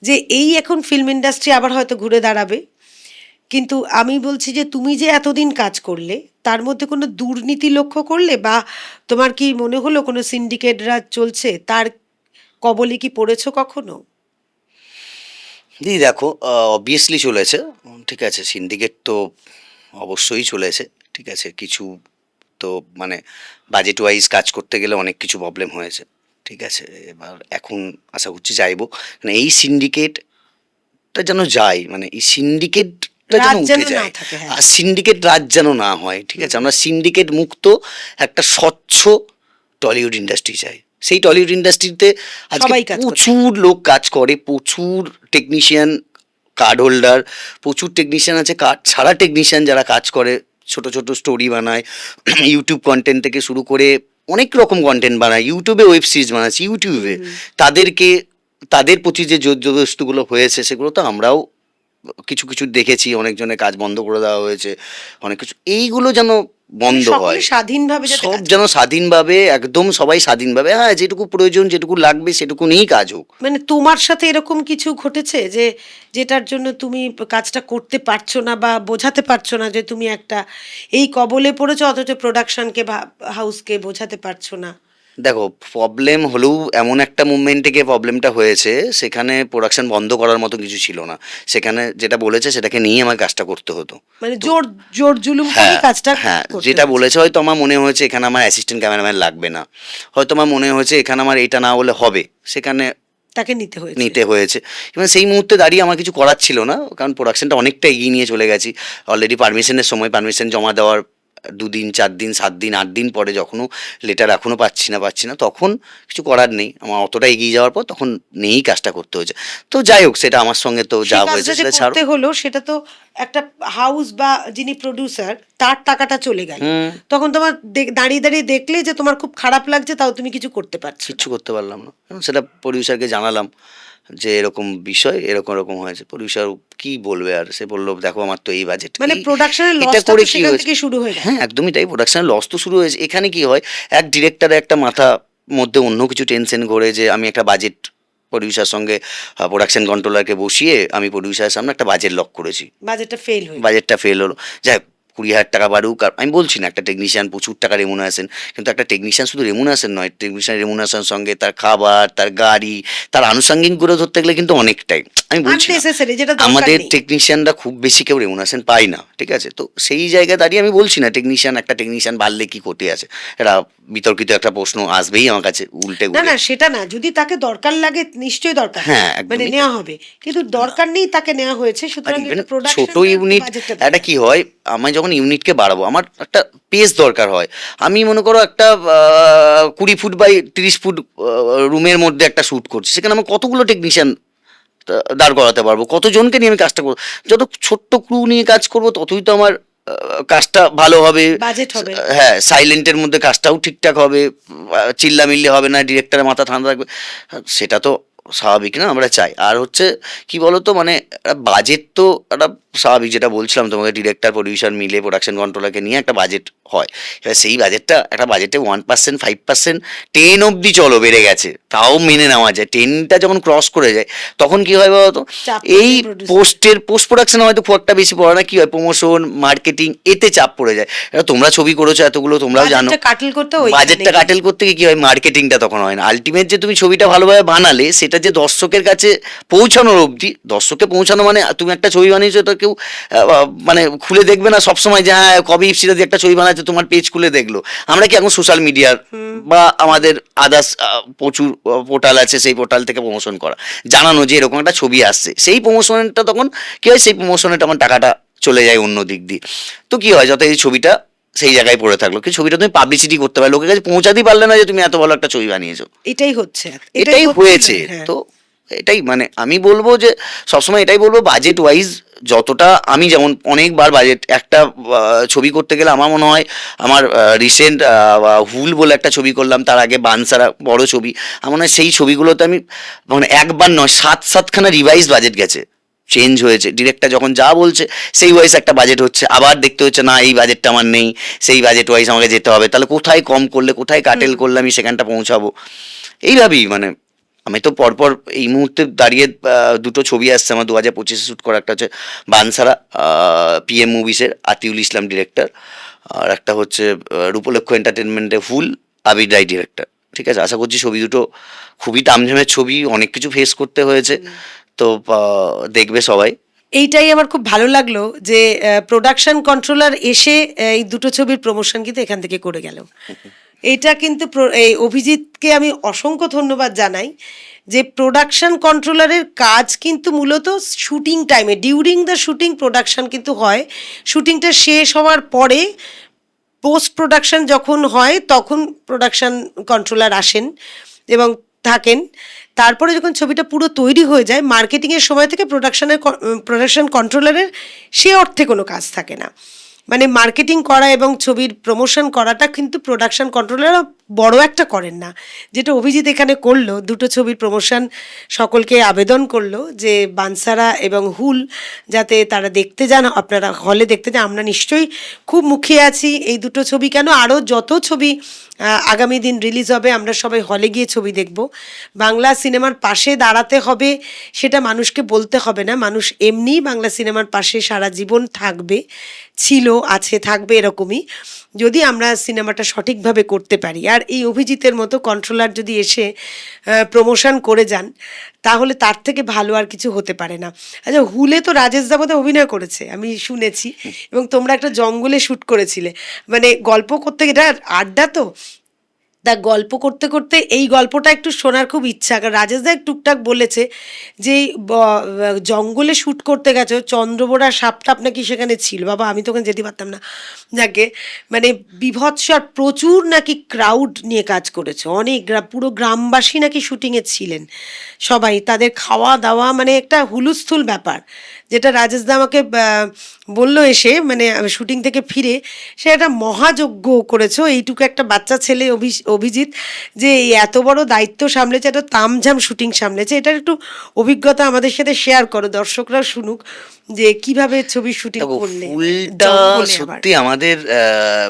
যে এই এখন ফিল্ম ইন্ডাস্ট্রি আবার হয়তো ঘুরে দাঁড়াবে, কিন্তু আমি বলছি যে তুমি যে এতদিন কাজ করলে, তার মধ্যে কোনো দুর্নীতি লক্ষ্য করলে, বা তোমার কি মনে হলো কোনো সিন্ডিকেট রাজ চলছে, তার কবলে কি পড়েছো কখনো? দিদি দেখো, অবভিয়াসলি চলেছে, ঠিক আছে। সিন্ডিকেট তো অবশ্যই চলেছে, ঠিক আছে। কিছু তো মানে বাজেট ওয়াইজ কাজ করতে গেলে অনেক কিছু প্রবলেম হয়েছে, ঠিক আছে। এবার এখন আশা করছি যাইবো, মানে এই সিন্ডিকেটটা যেন যায়, মানে এই সিন্ডিকেটটা যেন রাজ যেন উঠে না যায়, থাকে, হ্যাঁ। আর সিন্ডিকেট রাজ যেন না হয়, ঠিক আছে। আমরা সিন্ডিকেট মুক্ত একটা স্বচ্ছ টলিউড ইন্ডাস্ট্রি চাই। সেই টলিউড ইন্ডাস্ট্রিতে আজকে সবাই কাজ করছে। প্রচুর লোক কাজ করে, প্রচুর টেকনিশিয়ান কার্ড হোল্ডার, প্রচুর টেকনিশিয়ান আছে, কার্ড ছাড়া টেকনিশিয়ান যারা কাজ করে, ছোট ছোট স্টোরি বানায়, ইউটিউব কন্টেন্ট থেকে শুরু করে অনেক রকম কন্টেন্ট বানায়, ইউটিউবে ওয়েব সিরিজ বানাচ্ছে ইউটিউবে, তাদেরকে তাদের প্রতি যে জোরজবরদস্তিগুলো হয়েছে সেগুলো তো আমরাও কিছু কিছু দেখেছি, অনেকজনের কাজ বন্ধ করে দেওয়া হয়েছে, অনেক কিছু, এইগুলো যেন বন্ধ সকলে হয়, স্বাধীনভাবে যাতে সব কাজ যেন স্বাধীনভাবে, একদম সবাই স্বাধীনভাবে, হ্যাঁ যেটুকু প্রয়োজন যেটুকু লাগবে সেটুকু নিয়েই কাজ হোক। মানে তোমার সাথে এরকম কিছু ঘটেছে যে যেটার জন্য তুমি কাজটা করতে পারছো না বা বোঝাতে পারছো না যে তুমি একটা এই কবলে পড়েছো, অথচ প্রোডাকশনকে বা হাউসকে বোঝাতে পারছো না? দেখো, প্রবলেম হলেও এমন একটা মুভমেন্টে গিয়ে প্রবলেমটা হয়েছে, সেখানে প্রোডাকশন বন্ধ করার মতো কিছু ছিল না, সেখানে যেটা বলেছে সেটাকে নিয়ে আমার কাজটা করতে হতো। মানে জোর জোর জুলুম করে হ্যাঁ কাজটা হ্যাঁ, করতে যেটা হয়েছে। বলেছে হয়তো আমার মনে হয়েছে এখানে আমার অ্যাসিস্ট্যান্ট ক্যামেরাম্যান লাগবে না, হয়তো আমার মনে হয়েছে এখানে আমার এটা না হলে হবে, সেখানে তাকে নিতে হয়েছে। নিতে হয়েছে। এবং সেই মুহূর্তে দাঁড়িয়ে আমার কিছু করার ছিল না, কারণ প্রোডাকশনটা অনেকটা এগিয়ে নিয়ে চলে গেছি অলরেডি। পারমিশনের সময়, পারমিশন জমা দেওয়ার 2 দিন 4 দিন 7 দিন 8 দিন পরে যখনও লেটার এখনও পাচ্ছি না, তখন কিছু করার নেই, আমার অতটা এগিয়ে যাওয়ার পর তখন নেই কাজটা করতে হয়েছে। তো যাই হোক, সেটা আমার সঙ্গে তো যা সেই হয়েছে কাজটা যে সেটা ছাড়ো। করতে হলো সেটা তো একটা হাউস বা যিনি প্রডিউসার তার টাকাটা চলে গেল, হুম, তখন তোমার দাঁড়িয়ে দাঁড়িয়ে দেখলে যে তোমার খুব খারাপ লাগছে, তাও তুমি কিছু করতে পারছো না। কিচ্ছু করতে পারলাম না, এবং সেটা প্রডিউসারকে জানালাম যে এরকম বিষয়, এরকম এরকম হয়েছে। প্রডিউসার কি বলবে আর, সে বললো দেখো আমার তো এই বাজেট, মানে প্রোডাকশনের এটা লসটা করে তো কি সেখান হয়েছে। থেকে শুরু হয়ে গেল। হ্যাঁ একদমই তাই, প্রোডাকশনের লস তো শুরু হয়েছে। এখানে কি হয়, এক ডিরেক্টরের একটা মাথা মধ্যে অন্য কিছু টেনশন ঘোরে যে আমি একটা বাজেট, প্রডিউসার সঙ্গে প্রোডাকশন কন্ট্রোলারকে বসিয়ে আমি প্রডিউসারের সামনে একটা বাজেট লক করেছি, বাজেটটা ফেল হয়ে গেল। বাজেটটা ফেল হলো, যাই হোক, 20,000 টাকা বাড়ুক। আর আমি বলছি না একটা টেকনিশিয়ান প্রচুর টাকা রেমুনারেশন, কিন্তু একটা টেকনিশিয়ান শুধু রেমুনারেশন নয়, টেকনিশিয়ান রেমুনারেশন সঙ্গে তার খাবার, তার গাড়ি, তার আনুষঙ্গিক করে ধরতে গেলে কিন্তু অনেকটাই, আমি বলছি না আননেসেসারি, যেটা দরকার আমাদের নেই। টেকনিশিয়ানরা খুব বেশি কেউ রেমুনারেশন পায় না, ঠিক আছে, তো সেই জায়গায় দাঁড়িয়ে আমি বলছি না একটা টেকনিশিয়ান বাড়লে কি ক্ষতি আছে, এটা বিতর্কিত একটা প্রশ্ন আসবেই আমার কাছে উল্টে না ঘুরে। না, সেটা না, যদি তাকে দরকার লাগে নিশ্চয়ই দরকার, হ্যাঁ, মানে একদমই নেওয়া হবে, কিন্তু দরকার নেই তাকে নেওয়া হয়েছে, আর সুতরাং ইভেন এটা প্রোডাকশন ছোট ইউনিট, একটা কি হয়, আমি যখন ইউনিটকে বাড়াবো আমার একটা পেস দরকার হয়, আমি মনে করো একটা 20 ফুট বাই 30 ফুট রুমের মধ্যে একটা শ্যুট করছি, সেখানে আমার কতগুলো টেকনিশিয়ান দাঁড় করাতে পারবো, কতজনকে নিয়ে আমি কাজটা করবো, যত ছোট্ট ক্রু নিয়ে কাজ করবো ততই তো আমার কাজটা ভালো হবে, বাজেট হবে। হ্যাঁ সাইলেন্টের মধ্যে কাজটাও ঠিকঠাক হবে, চিল্লামিল্লি হবে না, ডিরেক্টরের মাথা ঠান্ডা রাখবে, সেটা তো স্বাভাবিক না, আমরা চাই। আর হচ্ছে কি বলতো, মানে বাজেট তো একটা স্বাভাবিক, যেটা বলছিলাম তোমাকে, ডিরেক্টর প্রডিউসার মিলে প্রোডাকশন কন্ট্রোলারকে নিয়ে একটা বাজেট হয়, এবার সেই বাজেটটা একটা বাজেটে 1%, 5%, 10 অবধি চলো বেড়ে গেছে তাও মেনে নেওয়া যায়, 10টা যখন ক্রস করে যায় তখন কি হয় বলতো, চাপ এই পড়ে producer পোস্ট প্রোডাকশনে হয়তো খুব একটা বেশি পড়ে না, কি হয় প্রমোশন মার্কেটিং এতে চাপ পড়ে যায়। এবার তোমরা ছবি করেছো এতগুলো, তোমরাও জানো বাজেটটা কাটল করতে বাজেটটা কাটেল করতে গিয়ে কি হয়, মার্কেটিংটা তখন হয় না, আলটিমেট যে তুমি ছবিটা ভালোভাবে বানালে সেটা যে দর্শকের কাছে পৌঁছানোর অবধি, দর্শককে পৌঁছানো মানে তুমি একটা ছবি বানিয়েছো তো কেউ মানে খুলে দেখবে না সবসময় যে হ্যাঁ কবে ইপসিটা দিয়ে একটা ছবি বানাচ্ছে তোমার পেজ খুলে দেখলো। আমরা কি এখন সোশ্যাল মিডিয়ার বা আমাদের আদার্স প্রচুর পোর্টাল আছে, সেই পোর্টাল থেকে প্রমোশন করা, জানানো যে এরকম একটা ছবি আসছে, সেই প্রমোশনটা তখন কি হয়, সেই প্রমোশনে তখন টাকাটা চলে যায় অন্য দিক দিয়ে। তো কি হয়, যত এই ছবিটা সেই জায়গায় পড়ে থাকলো, কি ছবিটা তুমি পাবলিসিটি করতে পারো, লোকের কাছে পৌঁছাতেই পারলে না যে তুমি এত ভালো একটা ছবি বানিয়েছো, এটাই হচ্ছে, এটাই হচ্ছিল, হয়েছে। হ্যাঁ। তো এটাই মানে আমি বলবো যে সবসময় এটাই বলবো, বাজেট ওয়াইজ যতটা, আমি যেমন অনেকবার বাজেট একটা ছবি করতে গেলে আমার মনে হয়, আমার রিসেন্ট হুল বলে একটা ছবি করলাম, তার আগে বানসারা বড় ছবি, আমার মনে হয় সেই ছবিগুলোতে আমি মানে একবার নয় 7-7খানা রিভাইজ বাজেট গেছে, চেঞ্জ হয়েছে, ডিরেক্টর যখন যা বলছে সেই ওয়াইজ একটা বাজেট হচ্ছে, আবার দেখতে হচ্ছে না এই বাজেটটা আমার নেই, সেই বাজেট ওয়াইজ আমাকে যেতে হবে, তাহলে কোথায় কম করলে কোথায় কাটেল করলে আমি সেখানটা পৌঁছাবো, এইভাবেই মানে। আমি তো পরপর এই মুহূর্তে দাঁড়িয়ে দুটো ছবি আসছে আমার 2025-এ শ্যুট করা, একটা হচ্ছে বানসারা PM মুভিসের আতিউল ইসলাম ডিরেক্টর, আর একটা হচ্ছে রূপলক্ষ এন্টারটেনমেন্টে ফুল আবির রায় ডিরেক্টর, ঠিক আছে, আশা করছি ছবি দুটো খুবই তামঝামের ছবি, অনেক কিছু ফেস করতে হয়েছে, তো দেখবে সবাই। এইটাই আমার খুব ভালো লাগলো যে প্রোডাকশন কন্ট্রোলার এসে এই দুটো ছবির প্রমোশন কিন্তু এখান থেকে করে গেল। এটা কিন্তু এই অভিজিৎকে আমি অসংখ্য ধন্যবাদ জানাই যে প্রোডাকশন কন্ট্রোলারের কাজ কিন্তু মূলত শুটিং টাইমে, ডিউরিং দ্য শুটিং প্রোডাকশন কিন্তু হয়, শুটিংটা শেষ হওয়ার পরে পোস্ট প্রোডাকশন যখন হয় তখন প্রোডাকশন কন্ট্রোলার আসেন এবং থাকেন, তারপরে যখন ছবিটা পুরো তৈরি হয়ে যায় মার্কেটিংয়ের সময় থেকে প্রোডাকশন কন্ট্রোলারের সে অর্থে কোনো কাজ থাকে না। মানে মার্কেটিং করা এবং ছবির প্রমোশন করাটা কিন্তু প্রোডাকশন কন্ট্রোলারও বড় একটা করেন না, যেটা অভিজিৎ এখানে করলো। দুটো ছবির প্রমোশন সকলকে আবেদন করলো যে বানসারা এবং হুল যাতে তারা দেখতে যান, আপনারা হলে দেখতে যান। আমরা নিশ্চয়ই খুব মুখিয়ে আছি এই দুটো ছবি, কেন আরও যত ছবি আগামী দিন রিলিজ হবে আমরা সবাই হলে গিয়ে ছবি দেখব। বাংলা সিনেমার পাশে দাঁড়াতে হবে সেটা মানুষকে বলতে হবে না, মানুষ এমনিই বাংলা সিনেমার পাশে সারা জীবন থাকবে, ছিল, আছে, থাকবে এরকমই, যদি আমরা সিনেমাটা সঠিকভাবে করতে পারি। আর এই অভিজিতের মতো কন্ট্রোলার যদি এসে প্রমোশন করে যান তাহলে তার থেকে ভালো আর কিছু হতে পারে না। আচ্ছা, হুলে তো রাজেশ দা বোধহয় অভিনয় করেছে আমি শুনেছি, এবং তোমরা একটা জঙ্গলে শ্যুট করেছিলে, মানে গল্প করতে, এটা আড্ডা তো, তা গল্প করতে করতে এই গল্পটা একটু শোনার খুব ইচ্ছা। কারণ রাজেশ দা টুকটাক বলেছে যে এই জঙ্গলে শ্যুট করতে গেছো, চন্দ্রবোড়া সাপটা নাকি সেখানে ছিল। বাবা, আমি তো ওখানে যেতে পারতাম না। যাকে মানে বিভৎস, আর প্রচুর নাকি ক্রাউড নিয়ে কাজ করেছে, অনেক পুরো গ্রামবাসী নাকি শুটিংয়ে ছিলেন সবাই, তাদের খাওয়া দাওয়া মানে একটা হুলুস্থুল ব্যাপার, যেটা রাজেশ দা আমাকে বললো এসে, মানে শুটিং থেকে ফিরে, সে একটা মহাযজ্ঞ করেছো এইটুকু একটা বাচ্চা ছেলে অভিজিৎ, যে এই এত বড় দায়িত্ব সামলেছে, একটা তামঝাম শুটিং সামলেছে। এটার একটু অভিজ্ঞতা আমাদের সাথে শেয়ার করো, দর্শকরা শুনুক যে কিভাবে ছবির শুটিং করলে। ফুলটা সত্যি আমাদের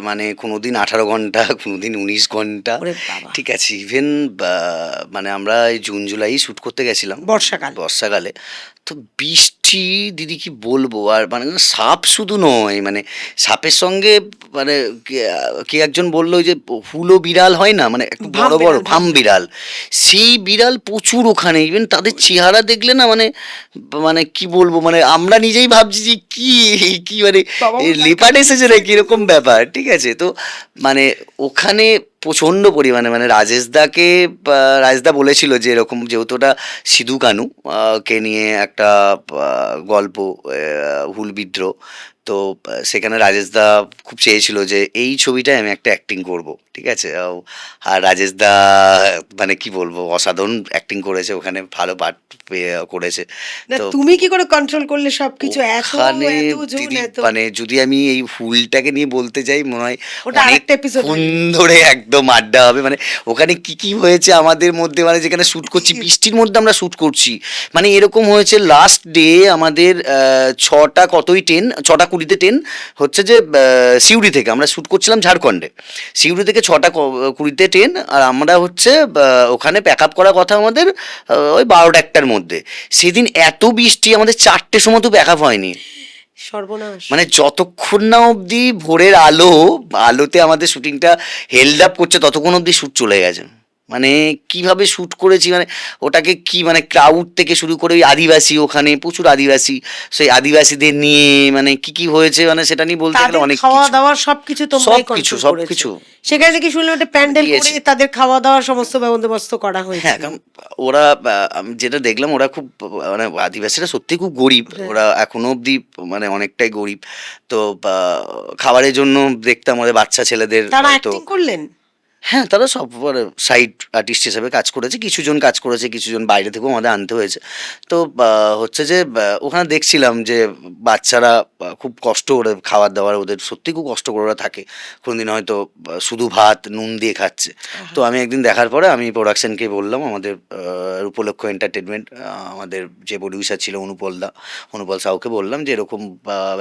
মানে কোনোদিন 18 ঘন্টা, কোনোদিন 19 ঘন্টা, ওরে বাবা। ঠিক আছে। ইভেন মানে আমরা এই জুন জুলাই শ্যুট করতে গেছিলাম বর্ষাকালে, তো বৃষ্টি, দিদি কি বলবো। আর মানে সাপ শুধু নয়, মানে সাপের সঙ্গে মানে কে একজন বললো যে হুলো বিড়াল হয় না, মানে একটু বড় বড় ভাম বিড়াল, সেই বিড়াল প্রচুর ওখানে। ইভেন তাদের চেহারা দেখলে না, মানে মানে কি বলবো, মানে আমরা নিজেই ভাবছি যে কি কি মানে লেপার্ড এসেছে নাকি, এরকম ব্যাপার, ঠিক আছে। তো মানে ওখানে প্রচণ্ড পরিমাণে মানে রাজেশদাকে, রাজেশদা বলেছিল যে এরকম, যেহেতু ওটা সিধু কানু কে নিয়ে একটা গল্প, হুল বিদ্রোহ, তো সেখানে রাজেশদা খুব চেয়েছিল যে এই ছবিটায় আমি একটা অ্যাক্টিং করব, ঠিক আছে। আর রাজেশদা মানে কি বলবো, অসাধারণ অ্যাক্টিং করেছে ওখানে, ভালো পার্ট করেছে। তো তুমি কি করে কন্ট্রোল করলে সবকিছু ওখানে দিদি, মানে যদি আমি এই ফুলটাকে নিয়ে বলতে যাই মনে হয় অনেকক্ষণ ধরে একদম আড্ডা হবে। মানে ওখানে কি কি হয়েছে আমাদের মধ্যে, মানে যেখানে শ্যুট করছি বৃষ্টির মধ্যে আমরা শ্যুট করছি, মানে এরকম হয়েছে লাস্ট ডে আমাদের 6টা 20-তে ট্রেন হচ্ছে যে সিউড়ি থেকে, আমরা শ্যুট করছিলাম ঝাড়খণ্ডে, সিউড়ি থেকে 6টা 20-তে ট্রেন, আর আমরা হচ্ছে ওখানে প্যাক আপ করার কথা আমাদের ওই 12টা-1টার মধ্যে। সেদিন এত বৃষ্টি, আমাদের 4টের সময় তো প্যাক আপ হয়নি, সর্বনাশ। মানে যতক্ষণ না অবধি ভোরের আলোতে আমাদের শুটিংটা হেল্ড আপ করছে ততক্ষণ অবধি শ্যুট চলে গেছে। মানে কিভাবে শ্যুট করেছি, মানে ওটাকে কি, মানে ক্রাউড থেকে শুরু করে ওই আদিবাসী, ওখানে প্রচুর আদিবাসী, সেই আদিবাসীদের নিয়ে মানে কি কি হয়েছে, মানে সেটা নিয়ে বলতে গেলে অনেক খাওয়া দাওয়া সবকিছু তোমরাই কন্ট্রোল করেছো। সবকিছু সেখানে কি শুনলাম একটা প্যান্ডেল করে তাদের খাওয়া দাওয়ার সমস্ত বন্দোবস্ত করা হয়েছে। হ্যাঁ, কারণ ওরা, আমি যেটা দেখলাম, ওরা খুব মানে আদিবাসীরা সত্যি খুব গরিব, ওরা এখনো অবধি মানে অনেকটাই গরিব। তো খাবারের জন্য দেখতাম ওদের বাচ্চা ছেলেদের, তারা অ্যাক্টিং করলেন। হ্যাঁ, তারা সব সাইড আর্টিস্ট হিসেবে কাজ করেছে, কিছুজন কাজ করেছে, কিছুজন বাইরে থেকেও আমাদের আনতে হয়েছে। তো হচ্ছে যে ওখানে দেখছিলাম যে বাচ্চারা খুব কষ্ট করে খাবার দাবার, ওদের সত্যি খুব কষ্ট করে ওরা থাকে, কোনোদিন হয়তো শুধু ভাত নুন দিয়ে খাচ্ছে। তো আমি একদিন দেখার পরে আমি প্রোডাকশনকে বললাম, আমাদের উপলক্ষ এন্টারটেনমেন্ট, আমাদের যে প্রডিউসার ছিল অনুপল সাউকে বললাম যে এরকম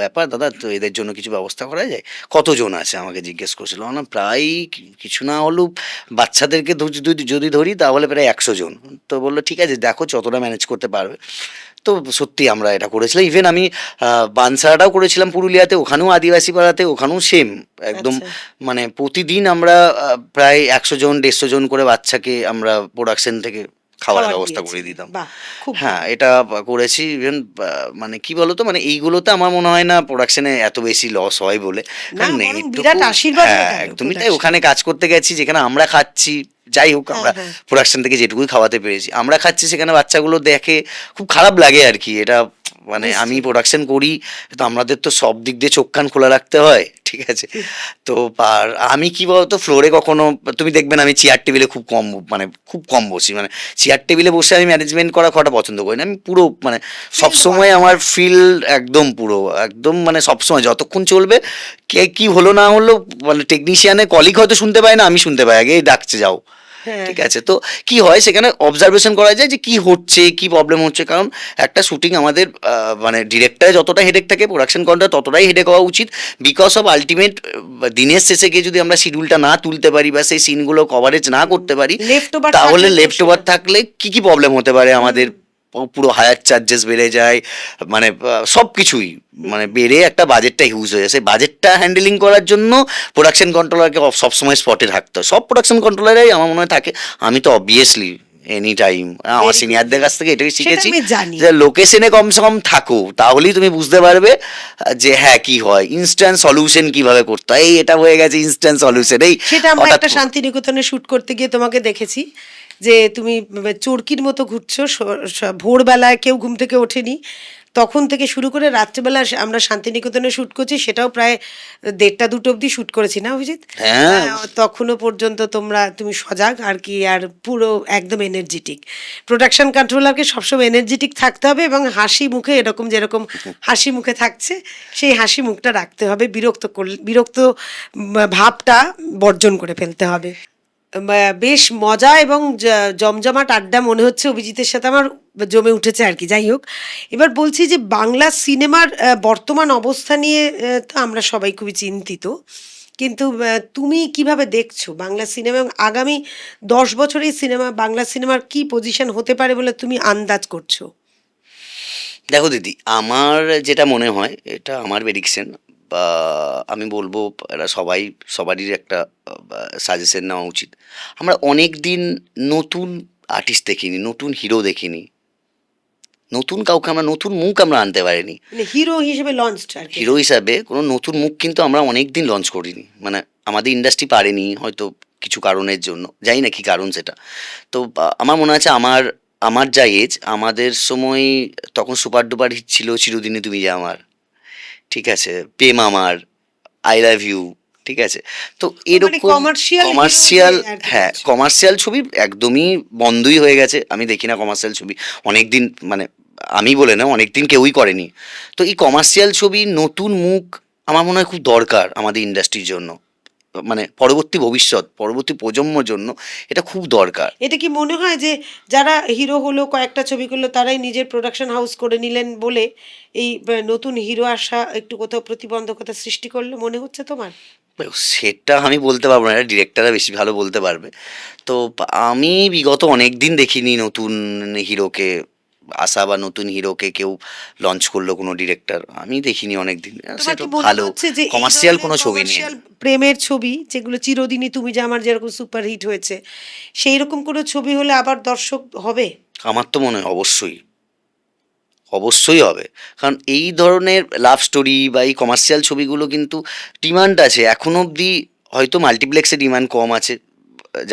ব্যাপার দাদা, তো এদের জন্য কিছু ব্যবস্থা করা যায়। কতজন আছে আমাকে জিজ্ঞেস করছিল, না প্রায় কিছু না হলেও বাচ্চাদেরকে যদি ধরি তাহলে প্রায় 100 জন। তো বললো ঠিক আছে, দেখো যতটা ম্যানেজ করতে পারবে। তো সত্যি আমরা এটা করেছিলাম। ইভেন আমি বানসারাটাও করেছিলাম পুরুলিয়াতে, ওখানেও আদিবাসী পাড়াতে, ওখানেও সেম একদম, মানে প্রতিদিন আমরা প্রায় 100 জন 150 জন করে বাচ্চাকে আমরা প্রোডাকশন থেকে খাওয়ার ব্যবস্থা করে দিতাম। হ্যাঁ, এটা করেছি। ইভেন মানে কি বলতো, মানে এইগুলোতে আমার মনে হয় না প্রোডাকশনে এত বেশি লস হয় বলে, কারণ একদমই তাই। ওখানে কাজ করতে গেছি যেখানে আমরা খাচ্ছি, যাই হোক আমরা প্রোডাকশন থেকে যেটুকুই খাওয়াতে পেরেছি আমরা খাচ্ছি, সেখানে বাচ্চাগুলো দেখে খুব খারাপ লাগে আর কি। এটা মানে আমি নিশ্চয়ই। প্রোডাকশন করি, তো আমাদের তো সব দিক দিয়ে চোখ কান খোলা রাখতে হয়, ঠিক আছে? তো আর আমি কি বলতো, ফ্লোরে কখনো তুমি দেখবেন আমি চেয়ার টেবিলে খুব কম, মানে খুব কম বসি, মানে চেয়ার টেবিলে বসে আমি ম্যানেজমেন্ট করা খটা পছন্দ করি না। আমি পুরো মানে ফিল্ড সবসময় ওয়ার্ক, আমার হ্যাঁ। ফিল্ড একদম পুরো একদম, মানে সবসময় যতক্ষণ চলবে, কে কি হলো না হলো, মানে টেকনিশিয়ানের কলিগ হয়তো শুনতে পায় না, আমি শুনতে পাই আগে, "এই ডাকছে যাও।" হ্যাঁ, ঠিক হ্যাঁ। আছে? তো কি হয় সেখানে অবজারভেশন করা যায় যে কি হচ্ছে, কি প্রবলেম হচ্ছে। কারণ একটা শুটিং আমাদের মানে ডিরেক্টরের যতটা হেডেক থাকে, প্রোডাকশন কন্ট্রোল ততটাই হেডেক হওয়া উচিত। বিকজ অফ আল্টিমেট দিনের শেষে গিয়ে যদি আমরা শিডিউলটা না তুলতে পারি বা সেই সিনগুলো কভারেজ না করতে পারি, লেফট ওভার তাহলে থাকলে তো লেফট ওভার সেটা থাকলে কি কি প্রবলেম হতে পারে হুম, আমাদের। পুরো হায়ার চার্জেস বেড়ে যায়, মানে সব কিছুই মানে বেড়ে একটা বাজেটটা হিউজ হয়ে যায়। সেই বাজেটটা হ্যান্ডেলিং করার জন্য প্রোডাকশন কন্ট্রোলারকে সবসময় স্পটে থাকতে হয়। সব প্রোডাকশন কন্ট্রোলারই আমার মনে হয় থাকে। আমি তো অবভিয়াসলি এনি টাইম আমার ভেরি গুড, সিনিয়রদের ভেরি কাছ থেকে এটাই সেটা শিখেছি আমি জানি। যে লোকেশনে কমসে কম থাকো, তাহলেই তুমি বুঝতে পারবে যে হ্যাঁ কি হয়, ইনস্ট্যান্ট সলিউশন কিভাবে করতে হয়। এই এটা হয়ে গেছে ইনস্ট্যান্ট হ্যাঁ, সলিউশন, এই সেটা আমরা হঠাৎ একটা শান্তিনিকেতনে শুট করতে গিয়ে তোমাকে দেখেছি যে তুমি চোরকির মতো ঘুরছো, ভোরবেলায় কেউ ঘুম থেকে ওঠেনি, তখন থেকে শুরু করে রাত্রেবেলা আমরা শান্তিনিকেতনে শুট করছি, সেটাও প্রায় 1:30-2টো অবধি শুট করেছি না অভিজিৎ? হ্যাঁ। তখনও পর্যন্ত তুমি সজাগ আর কি, আর পুরো একদম এনার্জেটিক। প্রোডাকশন কন্ট্রোলারকে সবসময় এনার্জেটিক থাকতে হবে এবং হাসি মুখে, এরকম যেরকম হাসি মুখে থাকছে সেই হাসি মুখটা রাখতে হবে, বিরক্ত ভাবটা বর্জন করে ফেলতে হবে। বেশ মজা এবং জমজমাট আড্ডা মনে হচ্ছে অভিজিতের সাথে আমার জমে উঠেছে আর কি। যাই হোক, এবার বলছি যে বাংলা সিনেমার বর্তমান অবস্থা নিয়ে তো আমরা সবাই খুবই চিন্তিত, কিন্তু তুমি কিভাবে দেখছো বাংলা সিনেমা এবং আগামী 10 বছরে বাংলা সিনেমার কি পজিশন হতে পারে বলে তুমি আন্দাজ করছো? দেখো দিদি, আমার যেটা মনে হয়, এটা আমার প্রেডিকশন, বা আমি বলবো এটা সবারই একটা সাজেশন নেওয়া উচিত। আমরা অনেক দিন নতুন আর্টিস্ট দেখিনি, নতুন হিরো দেখিনি, নতুন কাউকে আমরা নতুন মুখ আমরা আনতে পারিনি। মানে হিরো হিসেবে লঞ্চড আর কি, হিরো হ্যাঁ। হিসাবে কোনো নতুন মুখ কিন্তু আমরা অনেক দিন লঞ্চ করিনি, মানে আমাদের ইন্ডাস্ট্রি পারেনি হয়তো কিছু কারণের জন্য, জানি না কি কারণ সেটা। তো আমার মনে আছে আমার আমার যা এজ, আমাদের সময় তখন সুপার ডুপার হিট ছিল চিরদিনই তুমি যে আমার, ঠিক আছে, প্রেম আমার, আই লাভ ইউ, ঠিক আছে। তো ও মানে এরকম কমার্শিয়াল হিরো যে কমার্শিয়াল, আর কি হ্যাঁ বলছো? কমার্শিয়াল ছবি একদমই বন্ধই হয়ে গেছে, আমি দেখি না কমার্শিয়াল ছবি অনেক দিন, মানে আমি বলে না, অনেক দিন কেউই করেনি। তো এই কমার্শিয়াল ছবি নতুন মুখ আমার মনে হয় খুব দরকার আমাদের ইন্ডাস্ট্রির জন্য, মানে পরবর্তী ভবিষ্যৎ, পরবর্তী প্রজন্মর জন্য এটা খুব দরকার। এটা কি মনে হয় যে যারা হিরো হলো, কয়েকটা ছবি করলো, তারাই নিজের প্রোডাকশন হাউস করে নিলেন বলে এই নতুন হিরো আসা একটু কোথাও প্রতিবন্ধকতা সৃষ্টি করলো মনে হচ্ছে তোমার? দেখো, সেটা আমি বলতে পারবো না, এটা ডিরেক্টররা বেশি ভালো বলতে পারবে। তো আমি বিগত অনেক দিন দেখিনি নতুন হিরোকে আসা বা নতুন হিরোকে কেউ লঞ্চ করলো কোনো ডিরেক্টর, আমি দেখিনি অনেক দিন। তোমার সেটা কি মনে ভালো, হচ্ছে যে এই কমার্শিয়াল ধরনের কোনো ছবি নিয়ে। কমার্শিয়াল প্রেমের ছবি যেগুলো চিরদিনই তুমি যে আমার যেরকম সুপারহিট হয়েছে, সেই রকম কোনো ছবি হলে আবার দর্শক হবে? আমার তো মনে হয় অবশ্যই, অবশ্যই হবে। কারণ এই ধরনের লাভ স্টোরি বা এই কমার্শিয়াল ছবিগুলো কিন্তু ডিমান্ড আছে এখনো অবধি। হয়তো মাল্টিপ্লেক্সে ডিমান্ড কম আছে,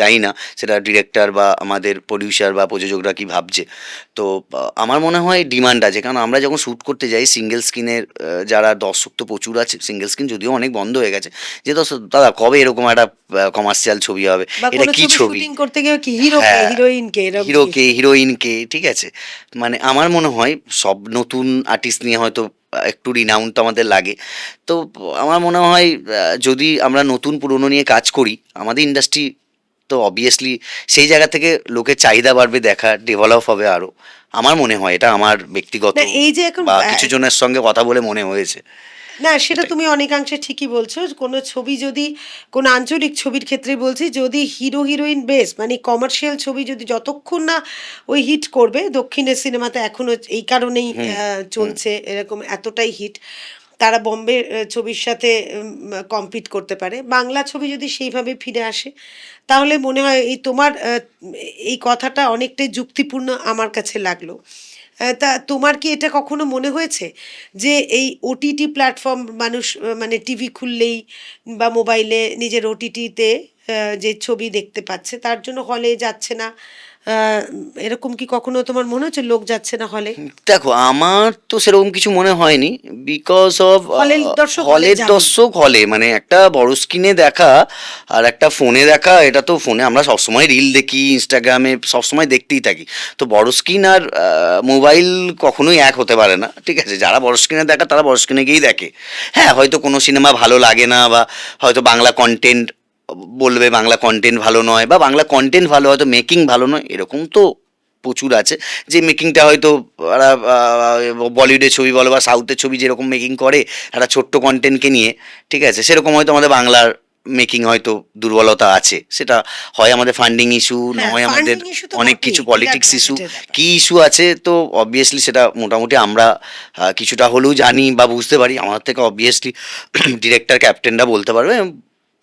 জানি না সেটা ডিরেক্টর বা আমাদের প্রডিউসার বা প্রযোজকরা কি ভাবছে। তো আমার মনে হয় ডিমান্ড আছে, কারণ আমরা যখন শ্যুট করতে যাই সিঙ্গেল স্ক্রিনের, যারা দর্শক তো প্রচুর আছে, সিঙ্গেল স্ক্রিন যদিও অনেক বন্ধ হয়ে গেছে, যে দর্শক দাদা কবে এরকম একটা কমার্শিয়াল ছবি হবে, বা এটা কোনো কি ছবি ছবি। শুটিং করতে গিয়ে কি হিরোকে হ্যাঁ, হিরোইনকে এরকম জিজ্ঞেস হিরোকে করে? হিরোইনকে, ঠিক আছে। মানে আমার মনে হয় সব নতুন আর্টিস্ট নিয়ে হয়তো একটু রিনাউন্ড তো আমাদের লাগে। তো আমার মনে হয় যদি আমরা নতুন পুরনো নিয়ে কাজ করি, আমাদের ইন্ডাস্ট্রি তো অবভিয়াসলি সেই জায়গা থেকে লোকের চাহিদা বাড়বে, দেখা ডেভেলপ হবে আরো। আমার মনে হয় এটা আমার ব্যক্তিগত না এই যে এখন বা কিছু জনের সঙ্গে কথা বলে মনে হয়েছে না সেটা এটাই। তুমি অনেকাংশে ঠিকই বলছো, কোনো ছবি যদি, কোনো আঞ্চলিক ছবির ক্ষেত্রে বলছি, যদি হিরো হিরোইন বেস মানে কমার্শিয়াল ছবি যদি যতক্ষণ না ওই হিট করবে, দক্ষিণের সিনেমাতে এখনো এই কারণেই হুম, হুম। চলছে এরকম এতটাই হিট, তারা বম্বে ছবির সাথে কম্পিট করতে পারে, বাংলা ছবি যদি সেইভাবে ফিরে আসে, তাহলে মনে হয় এই তোমার এই কথাটা অনেকটাই যুক্তিপূর্ণ আমার কাছে লাগলো। তা তোমার কি এটা কখনো মনে হয়েছে যে এই ওটিটি প্ল্যাটফর্ম মানুষ মানে টিভি খুললেই বা মোবাইলে নিজের ওটিটিতে যে ছবি দেখতে পাচ্ছে, তার জন্য হলে যাচ্ছে না, এরকম কি কখনো তোমার মনে হচ্ছে লোক যাচ্ছে না হলে? দেখো আমার তো সেরকম কিছু মনে হয়নি, বিকজ অফ হলের দর্শক হলে হলের যাবেই। দর্শক হলে মানে একটা বড় স্ক্রিনে দেখা আর একটা ফোনে দেখা, এটা তো ফোনে আমরা সবসময় রিল দেখি, ইনস্টাগ্রামে সবসময় দেখতেই থাকি। তো বড় স্ক্রিন আর মোবাইল কখনোই এক হতে পারে না, ঠিক আছে? যারা বড় স্ক্রিনে দেখা তারা বড় স্ক্রিনে গিয়েই দেখে। হ্যাঁ, হয়তো কোনো সিনেমা ভালো লাগে না, বা হয়তো বাংলা কন্টেন্ট বলবে বাংলা কন্টেন্ট ভালো নয়, বা বাংলা কন্টেন্ট ভালো হয়তো মেকিং ভালো নয়, এরকম তো প্রচুর আছে। যে মেকিংটা হয়তো ওরা বলিউডের ছবি বলো বা সাউথের ছবি যেরকম মেকিং করে একটা ছোট্ট কন্টেন্টকে নিয়ে, ঠিক আছে, সেরকম হয়তো আমাদের বাংলার মেকিং হয়তো দুর্বলতা আছে। সেটা হয় আমাদের ফান্ডিং ইস্যু, হ্যাঁ, নয় আমাদের ফান্ডিং ইস্যু তো অনেক বটেই, কিছু বিরাট পলিটিক্স ইস্যু, বাজেটের ব্যাপার। কি ইস্যু আছে। তো অবভিয়াসলি সেটা মোটামুটি আমরা কিছুটা হলেও জানি বা বুঝতে পারি। আমার থেকে অবভিয়াসলি ডিরেক্টর ক্যাপ্টেনরা বলতে পারবে,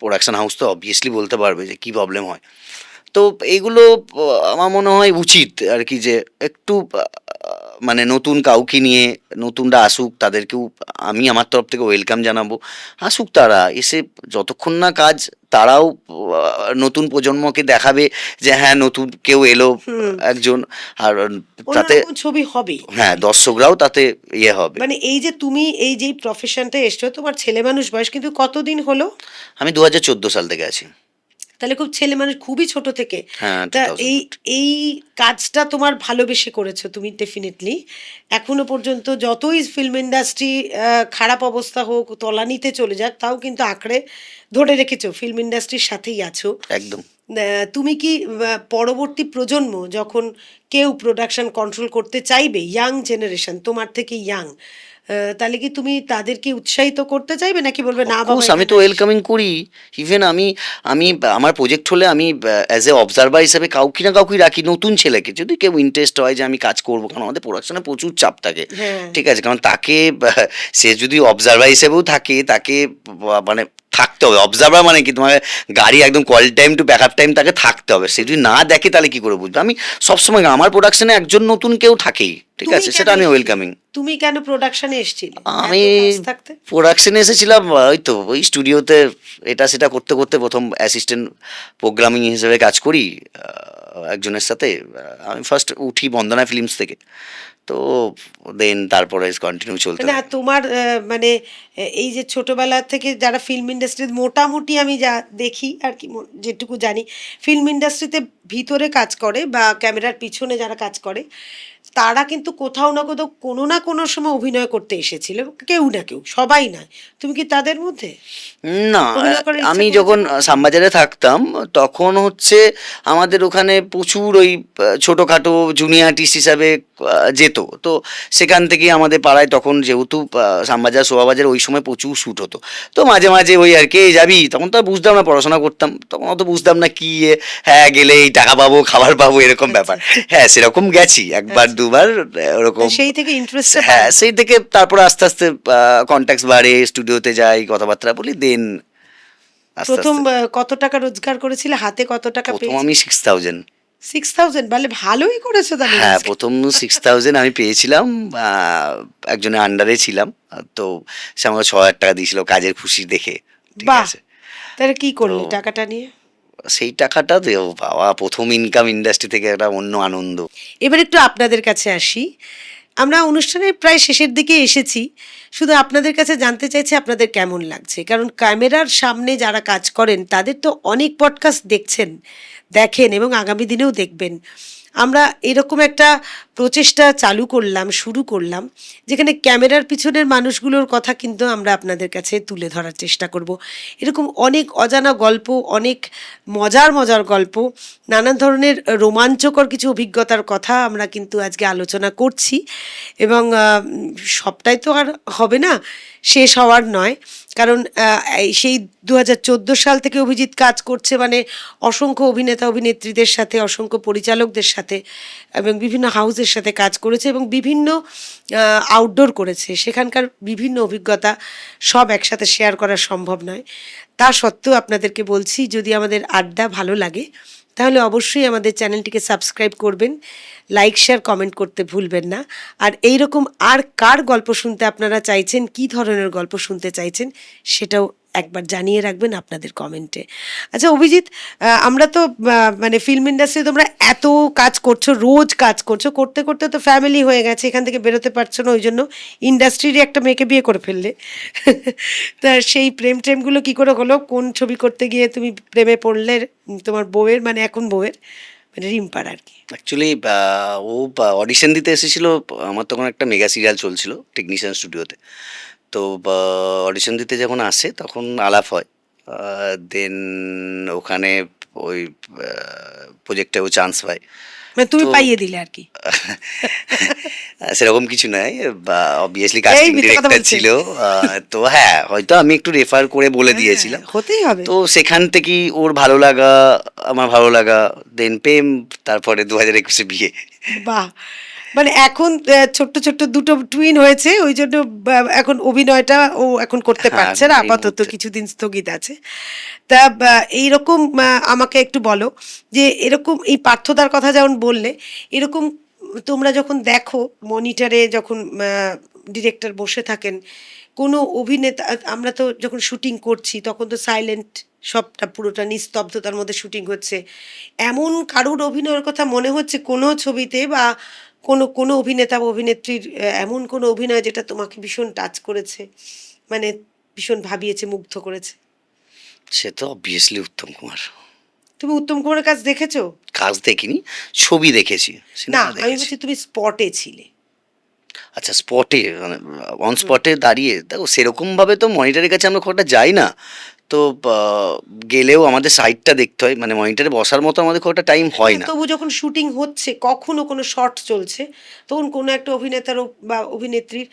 প্রোডাকশন হাউস তো অবভিয়াসলি বলতে পারবে যে কী প্রবলেম হয়। তো এইগুলো আমার মনে হয় উচিত আর কি, যে একটু মানে নতুন কাউকে নিয়ে নতুনরা আসুক, তাদেরকেও আমি আমার তরফ থেকে ওয়েলকাম জানাবো। আসুক তারা, এসে যতক্ষণ না কাজ, তারাও নতুন প্রজন্মকে দেখাবে যে হ্যাঁ নতুন কেউ এলো হুম। একজন। আর তাতে অন্যরকম ছবি হবেই। হ্যাঁ দর্শকরাও তাতে ইয়ে হবে। মানে এই যে তুমি এই যে প্রফেশনটা এসছো, তোমার ছেলে মানুষ বয়স কিন্তু কতদিন হলো? আমি 2014 সাল থেকে আছি। তাহলে খুব ছেলে মানুষ, খুবই ছোট থেকে। হ্যাঁ, তা 2000। এই এই কাজটা তোমার ভালোবেসে করেছো তুমি ডেফিনেটলি। এখনো পর্যন্ত যতই ফিল্ম ইন্ডাস্ট্রি খারাপ অবস্থা হোক, তলানিতে চলে যাক, তাও কিন্তু আঁকড়ে ধরে রেখেছো, ফিল্ম ইন্ডাস্ট্রির সাথেই আছো। একদম। তুমি কি পরবর্তী প্রজন্ম যখন কেউ প্রোডাকশন কন্ট্রোল করতে চাইবে, ইয়াং জেনারেশন তোমার থেকে ইয়াং, তাহলে কি তুমি তাদেরকে উৎসাহিত করতে চাইবে, নাকি বলবে না বাবা অফকোর্স আমি তো এখানে ওয়েলকামিং করি। ইভেন আমি আমি আমার প্রজেক্ট হলে আমি অ্যাজ এ অবজারভার হিসেবে কাউকে না কাউকে রাখি, নতুন ছেলেকে, যদি কেউ ইন্টারেস্ট হয় যে আমি কাজ করবো, কারণ আমাদের প্রোডাকশনে প্রচুর চাপ থাকে, হ্যাঁ। ঠিক আছে? কারণ তাকে সে যদি অবজারভার হিসেবেও থাকে, তাকে মানে থাকতে হবে। অবজারভার মানে কি, তোমার গাড়ি একদম call time to backup time তাকে থাকতে হবে। সে যদি না দেখে তাহলে কি করে বুঝবে? আমি সবসময় আমার প্রোডাকশনে একজন নতুন কেউ থাকেই, ঠিক তুমি আছে, কেন সেটা আমি এসছিলে? ওয়েলকামিং। তুমি কেন প্রোডাকশনে এসেছিলে আমি এত কাজ থাকতে? প্রোডাকশনে এসেছিলাম ওই তো ওই স্টুডিওতে এটা সেটা করতে করতে। প্রথম অ্যাসিস্ট্যান্ট প্রোগ্রামিং হিসেবে কাজ করি একজনের সাথে। আমি ফার্স্ট উঠি বন্দনা ফিল্মস থেকে, তো দেন তারপরে কন্টিনিউ চলতে না, থাকে। তোমার মানে এই যে ছোটবেলা থেকে যারা ফিল্ম ইন্ডাস্ট্রিতে, মোটামুটি আমি যা দেখি আর কি, যেটুকু জানি, ফিল্ম ইন্ডাস্ট্রিতে ভিতরে কাজ করে বা ক্যামেরার পিছনে যারা কাজ করে, তারা কিন্তু কোথাও না কোথাও কোনো না কোনো সময় অভিনয় করতে এসেছিল, কেউ না কেউ, সবাই নয়। তুমি কি তাদের মধ্যে? না, অভিনয় করার ইচ্ছা আমি করেছে যখন কখনো? শ্যামবাজারে থাকতাম তখন হচ্ছে আমাদের ওখানে প্রচুর ওই ছোটোখাটো জুনিয়র আর্টিস্ট হিসাবে যেত। তো সেখান থেকে আমাদের পাড়ায় তখন যেহেতু শ্যামবাজার শোভাবাজার ওই সময় প্রচুর শ্যুট হতো, তো মাঝে মাঝে ওই আর কি, "এই যাবি?" তখন তো আর বুঝতাম না, পড়াশোনা করতাম তখন, অত বুঝতাম না কি হ্যাঁ গেলে এই টাকা পাবো, খাবার পাবো, এরকম আচ্ছা, ব্যাপার। আচ্ছা। হ্যাঁ সেরকম গেছি একবার আচ্ছা। দুবার ওরকম। সেই থেকে ইন্টারেস্টটা হ্যাঁ বাড়লো। সেই থেকে তারপরে আস্তে আস্তে কন্ট্যাক্টস বাড়ে, স্টুডিওতে যাই, কথাবার্তা বলি, দেন আস্তে প্রথম আস্তে। কত টাকা রোজগার করেছিলে, হাতে কত টাকা প্রথম আমি পেয়েছিলে? 6000। 6,000? বলে ভালোই করেছো তাহলে হ্যাঁ, রোজগার। প্রথম 6000 আমি পেয়েছিলাম। একজনের আন্ডারে ছিলাম। তো সে আমাকে 6000 টাকা দিয়েছিল কাজের খুশি দেখে, ঠিক বাহ! আছে? তাহলে কি তো করলে টাকাটা নিয়ে? সেই টাকাটা ও বাবা, প্রথম ইনকাম ইন্ডাস্ট্রি থেকে একটা অন্য আনন্দ। এবার একটু আপনাদের কাছে আসি। আমরা অনুষ্ঠানের প্রায় শেষের দিকে এসেছি। শুধু আপনাদের কাছে জানতে চাইছি আপনাদের কেমন লাগছে? কারণ ক্যামেরার সামনে যারা কাজ করেন তাদের তো অনেক পডকাস্ট দেখেন এবং আগামী দিনেও দেখবেন। আমরা এরকম একটা প্রচেষ্টা শুরু করলাম, যেখানে ক্যামেরার পিছনের মানুষগুলোর কথা কিন্তু আমরা আপনাদের কাছে তুলে ধরার চেষ্টা করব। এরকম অনেক অজানা গল্প, অনেক মজার গল্প, নানান ধরনের রোমাঞ্চকর কিছু অভিজ্ঞতার কথা আমরা কিন্তু আজকে আলোচনা করছি। এবং সবটাই তো আর হবে না, শেষ হওয়ার নয়। কারণ সেই 2014 সাল থেকে অভিজিৎ কাজ করছে, মানে অসংখ্য অভিনেতা অভিনেত্রীদের সাথে, অসংখ্য পরিচালকদের সাথে এবং বিভিন্ন হাউসের সাথে কাজ করেছে এবং বিভিন্ন আউটডোর করেছে। সেখানকার বিভিন্ন অভিজ্ঞতা সব একসাথে শেয়ার করা সম্ভব নয়। তা সত্ত্বেও আপনাদেরকে বলছি, যদি আমাদের আড্ডা ভালো লাগে তাহলে অবশ্যই আমাদের চ্যানেলটিকে সাবস্ক্রাইব করবেন, লাইক শেয়ার কমেন্ট করতে ভুলবেন না। আর এই রকম আর কার গল্প শুনতে আপনারা চাইছেন, কী ধরনের গল্প শুনতে চাইছেন, সেটাও একবার জানিয়ে রাখবেন আপনাদের কমেন্টে। আচ্ছা অভিজিৎ, আমরা তো মানে ফিল্ম ইন্ডাস্ট্রি তোমরা এত কাজ করছো, রোজ কাজ করছো, করতে করতে তো ফ্যামিলি হয়ে গেছে, এখান থেকে বেরোতে পারছো না, ওই জন্য ইন্ডাস্ট্রিরই একটা মেয়েকে বিয়ে করে ফেললে। তা সেই প্রেম টেমগুলো কি করে হলো? কোন ছবি করতে গিয়ে তুমি প্রেমে পড়লে তোমার বউয়ের, মানে এখন বউয়ের, মানে রিম্পার আর কি? অ্যাকচুয়ালি ও অডিশন দিতে এসেছিল। আমার তখন একটা মেগা সিরিয়াল চলছিল টেকনিশিয়ান স্টুডিওতে। তো অডিশন দিতে যখন আসে তখন আলাপ হয়। দেন ওখানে ওই প্রজেক্টে ও চান্স পায়। মানে তুমি তো পাইয়ে দিলে আর কি? সেরকম কিছু নয়, বা অবভিয়াসলি এই কাস্টিং মিথ্যে কথা ডিরেক্টর বলছে। ছিল। তো হ্যাঁ, হয়তো আমি একটু রেফার করে বলে হ্যাঁ, দিয়েছিলাম। হতেই হবে। তো সেখান থেকেই ওর ভালো লাগা, আমার ভালো লাগা, দেন প্রেম, তারপরে 2021-এ বিয়ে। বাহ! মানে এখন ছোট্ট, ছোট্ট দুটো টুইন হয়েছে। ওই জন্য এখন অভিনয়টা ও এখন করতে হ্যাঁ, পারছে না। এই আপাতত মুহূর্তে কিছুদিন স্থগিত আছে। তা এইরকম আমাকে একটু বলো যে এরকম এই পার্থদার কথা যেমন বললে, এরকম তোমরা যখন দেখো মনিটরে, যখন ডিরেক্টর বসে থাকেন, কোনো অভিনেতা, আমরা তো যখন শুটিং করছি তখন তো সাইলেন্ট, সবটা পুরোটা নিস্তব্ধতার মধ্যে শুটিং হচ্ছে। এমন কারুর অভিনয়ের কথা মনে হচ্ছে কোনো ছবিতে, বা কোনো কোনো অভিনেতা বা অভিনেত্রীর এমন কোনো অভিনয় যেটা তোমাকে ভীষণ টাচ করেছে, মানে ভীষণ ভাবিয়েছে, মুগ্ধ করেছে? সে তো অবভিয়াসলি উত্তম কুমার। তুমি উত্তম কুমারের কাজ দেখেছো? কাজ দেখিনি, ছবি দেখেছি, না, সিনেমা আমি দেখেছি। বলছি তুমি স্পটে ছিলে। আচ্ছা, স্পটে মানে অন হুম। স্পটে দাঁড়িয়ে দেখো, সেরকমভাবে তো মনিটরের কাছে আমরা খুব একটা যাই না। তো গেলেও আমাদের সাইডটা দেখতে হয়, মানে মনিটরে বসার মতো আমাদের খুব একটা টাইম হয় হ্যাঁ, না। তবু যখন শুটিং হচ্ছে, কখনো কোনো শর্ট চলছে, তখন কোনো একটা অভিনেতার বা অভিনেত্রীর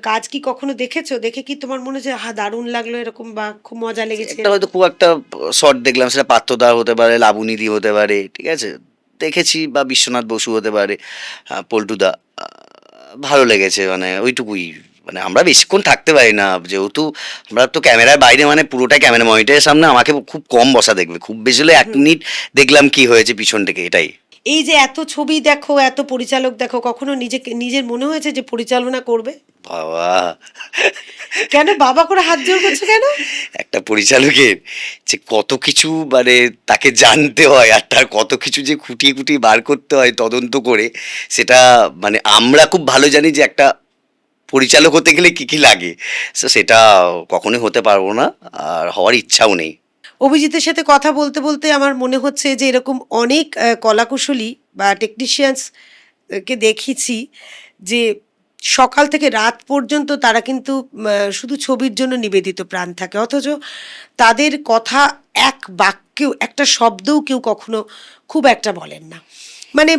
কাজ কি কখনো দেখেছো? দেখে কি তোমার মনে হচ্ছে হা দারুণ লাগলো এরকম, বা খুব মজা লেগেছে একটা হয়তো এরকম? খুব একটা শর্ট দেখলাম, সেটা পাত্রদা হতে পারে, লাবণীদি হতে পারে, ঠিক আছে, দেখেছি, বা বিশ্বনাথ বসু হতে পারে, পল্টুদা, ভালো লেগেছে, মানে ওইটুকুই। মানে আমরা বেশিক্ষণ থাকতে পারি না, যেহেতু আমরা তো ক্যামেরার বাইরে, মানে পুরোটা ক্যামেরা মনিটরের সামনে আমাকে খুব কম বসা দেখবে, খুব বেশি হলে 1 মিনিট দেখলাম কি হয়েছে পিছন থেকে, এটাই। এই যে এত ছবি দেখো, এত পরিচালক দেখো, কখনো নিজেকে, নিজের মনে হয়েছে যে পরিচালনা করবে? বাবা, কেন বাবা করে হাত জোর করছো কেন? একটা পরিচালকের যে কত কিছু, মানে তাকে জানতে হয়, আর তার কত কিছু যে খুঁটিয়ে খুঁটিয়ে বার করতে হয় তদন্ত করে, সেটা মানে আমরা খুব ভালো জানি যে একটা পরিচালক হতে গেলে কি কি লাগে। তো সেটা কখনোই হতে পারবো না, আর হওয়ার ইচ্ছাও নেই। অভিজিতের সাথে কথা বলতে বলতে আমার মনে হচ্ছে যে এরকম অনেক কলাকুশলী বা টেকনিশিয়ানস কে দেখেছি যে সকাল থেকে রাত পর্যন্ত তারা কিন্তু শুধু ছবির জন্য নিবেদিত প্রাণ থাকে, অথচ তাদের কথা এক বাক্যেও, একটা শব্দও কেউ কখনো খুব একটা বলেন না। মানে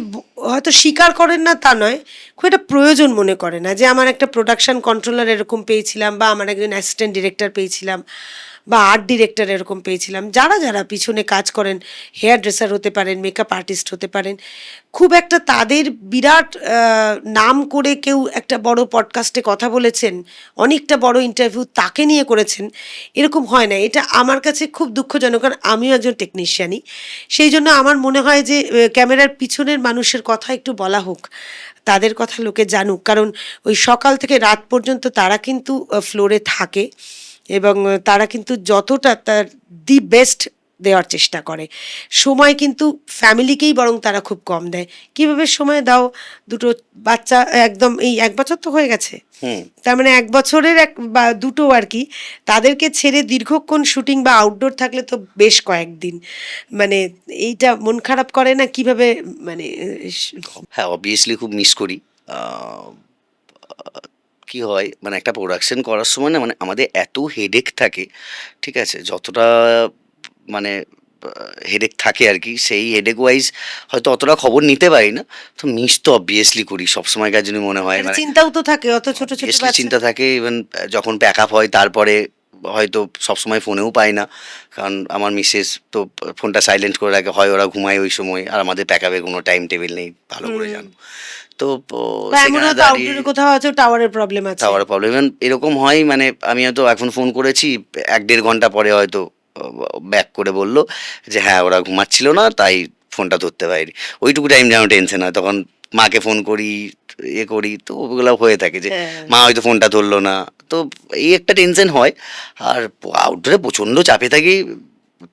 হয়তো স্বীকার করেন না তা নয়, খুব একটা প্রয়োজন মনে করে না যে আমার একটা প্রোডাকশন কন্ট্রোলার এরকম পেয়েছিলাম, বা আমার একজন অ্যাসিস্ট্যান্ট ডিরেক্টর পেয়েছিলাম, বা আর্ট ডিরেক্টর এরকম পেয়েছিলাম, যারা যারা পিছনে কাজ করেন, হেয়ার ড্রেসার হতে পারেন, মেকআপ আর্টিস্ট হতে পারেন, খুব একটা তাদের বিরাট নাম করে কেউ একটা বড় পডকাস্টে কথা বলেছেন, অনেকটা বড় ইন্টারভিউ তাকে নিয়ে করেছেন, এরকম হয় না। এটা আমার কাছে খুব দুঃখজনক, কারণ আমিও একজন টেকনিশিয়ানই। সেই জন্য আমার মনে হয় যে ক্যামেরার পিছনের মানুষের কথা একটু বলা হোক, তাদের কথা লোকে জানুক, কারণ ওই সকাল থেকে রাত পর্যন্ত তারা কিন্তু ফ্লোরে থাকে, এবং তারা কিন্তু যতটা তার দি বেস্ট দেওয়ার চেষ্টা করে। সময় কিন্তু ফ্যামিলিকেই বরং তারা খুব কম দেয়। কিভাবে সময় দাও? দুটো বাচ্চা, একদম এই 1 বছর তো হয়ে গেছে, হুম। তার মানে 1 বছরের এক বা দুটো আর কি, তাদেরকে ছেড়ে দীর্ঘক্ষণ শুটিং বা আউটডোর থাকলে তো বেশ কয়েকদিন, মানে এইটা মন খারাপ করে না কিভাবে? মানে হ্যাঁ, অবভিয়াসলি খুব মিস করি। আহ, কি হয়, মানে একটা প্রোডাকশন করার সময় না, মানে আমাদের এত হেডেক থাকে, ঠিক আছে, যতটা মানে হেডেক থাকে আর কি, সেই হেডেক ওয়াইজ হয়তো অতটা খবর নিতে পারি না। তো মিস তো অবভিয়াসলি করি, সবসময়কার জন্য মনে হয়, একটা মানে চিন্তাও তো থাকে, অত ছোট ছোট অবভিয়াসলি বাচ্চা। চিন্তা থাকে। ইভেন যখন প্যাক আপ হয় তারপরে হয়তো সবসময় ফোনেও পাই না, কারণ আমার মিসেস তো ফোনটা সাইলেন্ট করে রাখে, হয় ওরা ঘুমায় ওই সময়, আর আমাদের প্যাক আপের কোনো টাইম টেবিল নেই, ভালো করে হুম। জানো। তো বা এমন সেখানে হয়তো দাঁড়িয়ে আউটডোরে কোথাও আছে, টাওয়ারের প্রবলেম আছে। টাওয়ার প্রবলেম, ইভেন এরকম হয়, মানে আমি হয়তো এখন ফোন করেছি, 1-1.5 ঘন্টা পরে হয়তো ব্যাক করে বললো যে হ্যাঁ ওরা ঘুমাচ্ছিল না, তাই ফোনটা ধরতে পারিনি। ওইটুকু টাইম যেন টেনশন হয়, তখন মাকে ফোন করি, করি, তো ওগুলো হয়ে থাকে যে হ্যাঁ। মা হয়তো ফোনটা ধরলো না, তো এই একটা টেনশন হয়। আর আউটডোরে প্রচণ্ড চাপে থাকি,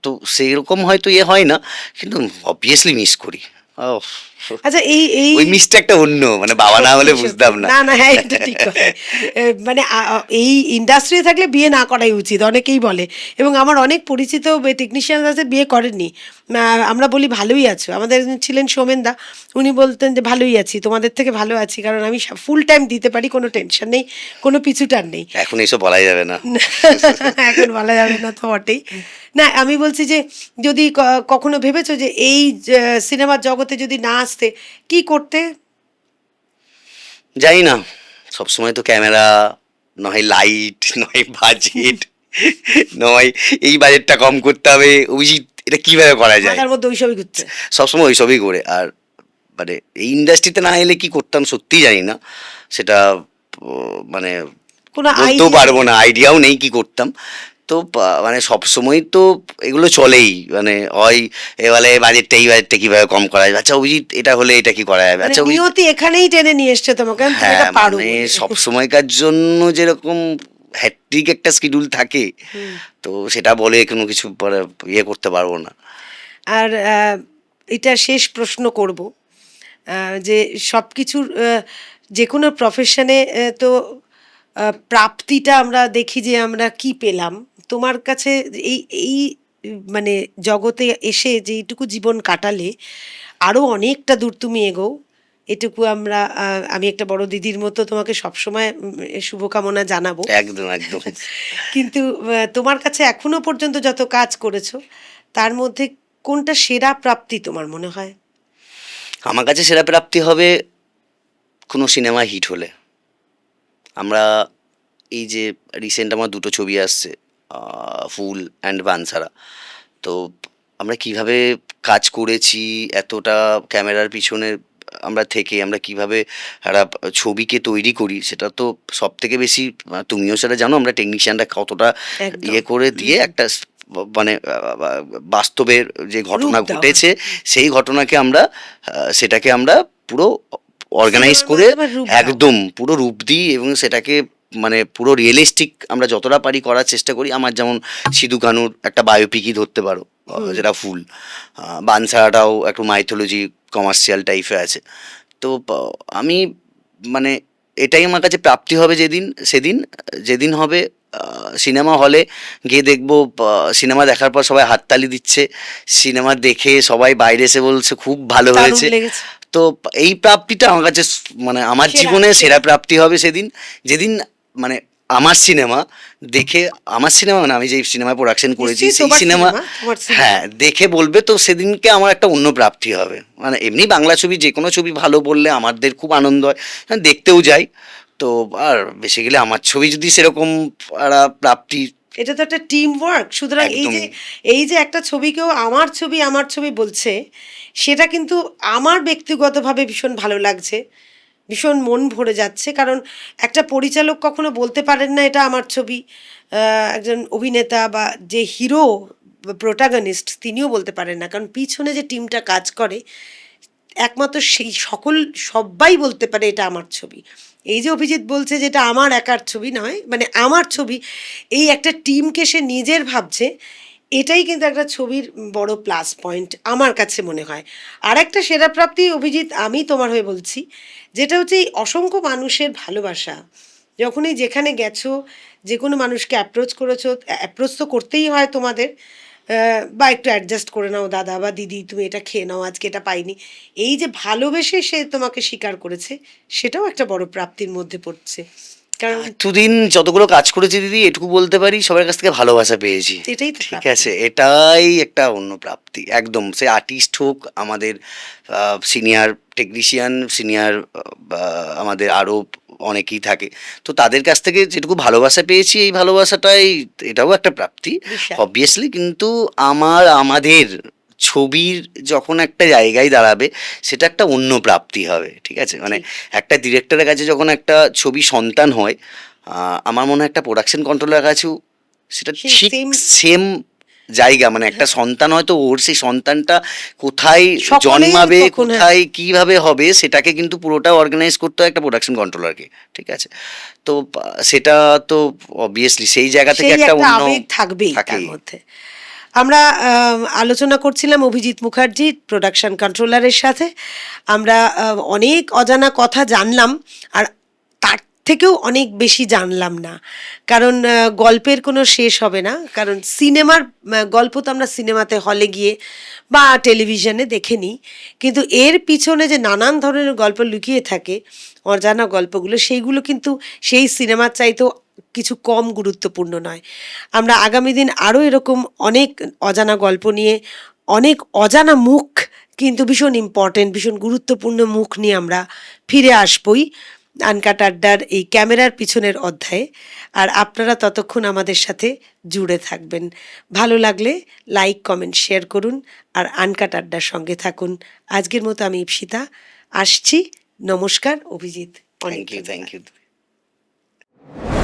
তো সেরকম হয়তো হয় না, কিন্তু অবভিয়াসলি মিস করি। ওহ, আচ্ছা, এই এই ওই মিসটা একটা অন্য, মানে বাবা না সত্যি হলে সত্যি বুঝতাম না। না না, হ্যাঁ এটা ঠিক কথা। মানে এই ইন্ডাস্ট্রি থাকলে বিয়ে না করাই উচিত, অনেকেই বলে। এবং আমার অনেক পরিচিত টেকনিশিয়ান আছে বিয়ে করেননি। আমরা বলি ভালোই আছো, আমাদের একজন ছিলেন সোমেনদা, উনি বলতেন যে ভালোই আছি, তোমাদের থেকে ভালো আছি, কারণ আমি ফুল টাইম দিতে পারি, কোনো টেনশন নেই, কোনো পিছুটান নেই। এখন এইসব বলাই যাবে না। এখন বলা যাবে না তো বটেই। না, আমি বলছি যে যদি কখনো ভেবেছো যে এই সিনেমার জগতে যদি না আসতে কি করতে? জানি না, সবসময় তো ক্যামেরা, নয় লাইট, নয় বাজেট, নয় এই বাজেটটা কম করতে হবে, অভিজিৎ এটা কিভাবে করা যায়, মাথার মধ্যে ওইসবই ঘুরছে। সবসময় ওইসবই করে। আর মানে এই ইন্ডাস্ট্রিতে না এলে কি করতাম সত্যিই জানি না, সেটা মানে কোনো বলতেও আইডিয়া পারবো নেই? না, আইডিয়াও নেই কি করতাম। তো মানে সবসময় তো এগুলো চলেই, মানে হয় এ বলে বাজেটটা, এই বাজেটটা কিভাবে কম করা যাবে, আচ্ছা অভিজিৎ এটা হলে এটা কি করা যাবে, মানে আচ্ছা অভিজিৎ। নিয়তি এখানেই টেনে নিয়ে এসছে তোমাকে, কারণ তুমি হ্যাঁ, এটা পারো মানে বলে। সব সময়কার জন্য যেরকম হ্যাট্রিক একটা শিডিউল থাকে, হুম। তো সেটা বলে কোনো কিছু পরে করতে পারবো না। আর এটা শেষ প্রশ্ন করব, যে সব কিছুর যে কোনো প্রফেশনে তো প্রাপ্তিটা আমরা দেখি যে আমরা কি পেলাম। তোমার কাছে এই এই মানে জগতে এসে যেইটুকু জীবন কাটালে, আরও অনেকটা দূর তুমি এগোও, এটুকু আমরা আমি একটা বড় দিদির মতো তোমাকে সবসময় শুভকামনা জানাবো। একদম একদম। কিন্তু তোমার কাছে এখনো পর্যন্ত যত কাজ করেছো, তার মধ্যে কোনটা সেরা প্রাপ্তি তোমার মনে হয়? আমার কাছে সেরা প্রাপ্তি হবে কোনো সিনেমা হিট হলে। আমরা এই যে রিসেন্ট আমার দুটো ছবি আসছে, ফুল অ্যান্ড বানসারা, তো আমরা কিভাবে কাজ করেছি, এতটা ক্যামেরার পিছনে আমরা থেকে আমরা কিভাবে একটা ছবিকে তৈরি করি, সেটা তো সব থেকে বেশি, তুমিও সেটা জানো, আমরা টেকনিশিয়ানরা কতটা একদম। করে দিয়ে একটা মানে বাস্তবের যে ঘটনা রূপ দেওয়া। ঘটেছে, সেই ঘটনাকে আমরা সেটাকে আমরা পুরো অর্গানাইজ সিনেমার করে মাধ্যমে রূপ দাও। একদম পুরো রূপ দিই, এবং সেটাকে মানে পুরো রিয়েলিস্টিক আমরা যতটা পারি করার চেষ্টা করি। আমার যেমন সিধু কানুর একটা বায়োপিকই ধরতে পারো, যেটা ফুল, বানসারাটাও একটু মাইথোলজি কমার্শিয়াল টাইপের আছে। তো আমি মানে এটাই আমার কাছে প্রাপ্তি হবে সেদিন যেদিন হবে সিনেমা হলে গিয়ে দেখবো, সিনেমা দেখার পর সবাই হাততালি দিচ্ছে, সিনেমা দেখে সবাই বাইরে এসে বলছে খুব ভালো দারুণ হয়েছে। লেগেছে। তো এই প্রাপ্তিটা আমার কাছে মানে আমার সেরা, জীবনে সেরা। সেরা প্রাপ্তি হবে সেদিন, যেদিন মানে আমার সিনেমা দেখে, আমার সিনেমা মানে আমি যে সিনেমায় প্রোডাকশন করেছি নিশ্চয়ই সেই তোমার সিনেমা, সিনেমা, তোমার সিনেমা। হ্যাঁ দেখে বলবে, তো সেদিনকে আমার একটা অন্য প্রাপ্তি হবে। মানে এমনি বাংলা ছবি যে কোনো ছবি ভালো বললে আমাদের খুব আনন্দ হয়, হ্যাঁ, দেখতেও যাই। তো আর বেশি গেলে আমার ছবি যদি সেরকম একটা প্রাপ্তি, এটা তো একটা টিম ওয়ার্ক, সুতরাং একদমই। এই যে একটা ছবিকেও আমার ছবি বলছে, সেটা কিন্তু আমার ব্যক্তিগতভাবে ভীষণ ভালো লাগছে, ভীষণ মন ভরে যাচ্ছে। কারণ একটা পরিচালক কখনো বলতে পারেন না এটা আমার ছবি, একজন অভিনেতা বা যে হিরো প্রোটাগনিস্ট তিনিও বলতে পারেন না, কারণ পিছনে যে টিমটা কাজ করে একমাত্র সেই সবাই বলতে পারে এটা আমার ছবি। এই যে অভিজিৎ বলছে যে এটা আমার একার ছবি নয়, মানে আমার ছবি, এই একটা টিমকে সে নিজের ভাবছে, এটাই কিন্তু একটা ছবির বড় প্লাস পয়েন্ট আমার কাছে মনে হয়। আর একটা সেরা প্রাপ্তি অভিজিৎ, আমি তোমার হয়ে বলছি, যেটা হচ্ছে এই অসংখ্য মানুষের ভালোবাসা। যখনই যেখানে গেছো, যে কোনো মানুষকে অ্যাপ্রোচ করেছো, অ্যাপ্রোচ তো করতেই হয় তোমাদের, বা একটু অ্যাডজাস্ট করে নাও দাদা বা দিদি, তুমি এটা খেয়ে নাও, আজকে এটা পাইনি। এই যে ভালোবেসে সে তোমাকে স্বীকার করেছে, সেটাও একটা বড় প্রাপ্তির মধ্যে পড়ছে। কারণ এতদিন যতগুলো কাজ করেছি দিদি, এটুকু বলতে পারি সবার কাছ থেকে ভালোবাসা পেয়েছি। এটাই তো ঠিক প্রাপ্তি। আছে, এটাই একটা অন্য প্রাপ্তি একদম। সে আর্টিস্ট হোক, আমাদের সিনিয়র টেকনিশিয়ান, সিনিয়র আমাদের আরও অনেকেই থাকে, তো তাদের কাছ থেকে যেটুকু ভালোবাসা পেয়েছি, এই ভালোবাসাটাই, এটাও একটা প্রাপ্তি বিশাল। অবভিয়াসলি। কিন্তু আমাদের ছবির যখন একটা জায়গায় দাঁড়াবে, সেটা একটা অন্য প্রাপ্তি হবে। ঠিক আছে, মানে একটা ডিরেক্টরের কাছে যখন একটা ছবি সন্তান হয়, আমার মনে হয় একটা প্রোডাকশন কন্ট্রোলার কাছেও সেটা সেই ঠিক সেম। সেম জায়গা, মানে একটা সন্তান হয়তো ওর সেই সন্তানটা কোথায় সকলেই জন্মাবে, তখন, হ্যাঁ। কোথায় কিভাবে হবে সেটাকে কিন্তু পুরোটা অর্গানাইজ করতে হয় একটা প্রোডাকশন কন্ট্রোলারকে, ঠিক আছে? তো সেটা তো অবভিয়াসলি সেই জায়গা থেকে সেই একটা একটা অন্য আবেগ থাকবেই তার থাকেই। মধ্যে। আমরা আলোচনা করছিলাম অভিজিৎ মুখার্জি প্রোডাকশন কন্ট্রোলারের সাথে। আমরা অনেক অজানা কথা জানলাম, আর তার থেকেও অনেক বেশি জানলাম না, কারণ গল্পের কোনো শেষ হবে না। কারণ সিনেমার গল্প তো আমরা সিনেমাতে হলে গিয়ে বা টেলিভিশনে দেখে নিই, কিন্তু এর পিছনে যে নানান ধরনের গল্প লুকিয়ে থাকে, অজানা গল্পগুলো, সেইগুলো কিন্তু সেই সিনেমার চাইতেও কিছু কম গুরুত্বপূর্ণ নয়। আমরা আগামী দিন আরও এরকম অনেক অজানা গল্প নিয়ে, অনেক অজানা মুখ কিন্তু ভীষণ ইম্পর্টেন্ট, ভীষণ গুরুত্বপূর্ণ মুখ নিয়ে আমরা ফিরে আসবই আনকাট আড্ডার এই ক্যামেরার পিছনের অধ্যায়ে। আর আপনারা ততক্ষণ আমাদের সাথে জুড়ে থাকবেন। ভালো লাগলে লাইক, কমেন্ট, শেয়ার করুন আর আনকাট আড্ডার সঙ্গে থাকুন। আজকের মতো আমি ইপসিতা আসছি। নমস্কার অভিজিৎ, অনেক থ্যাংক ইউ, থ্যাংক ধন্যবাদ। ইউ।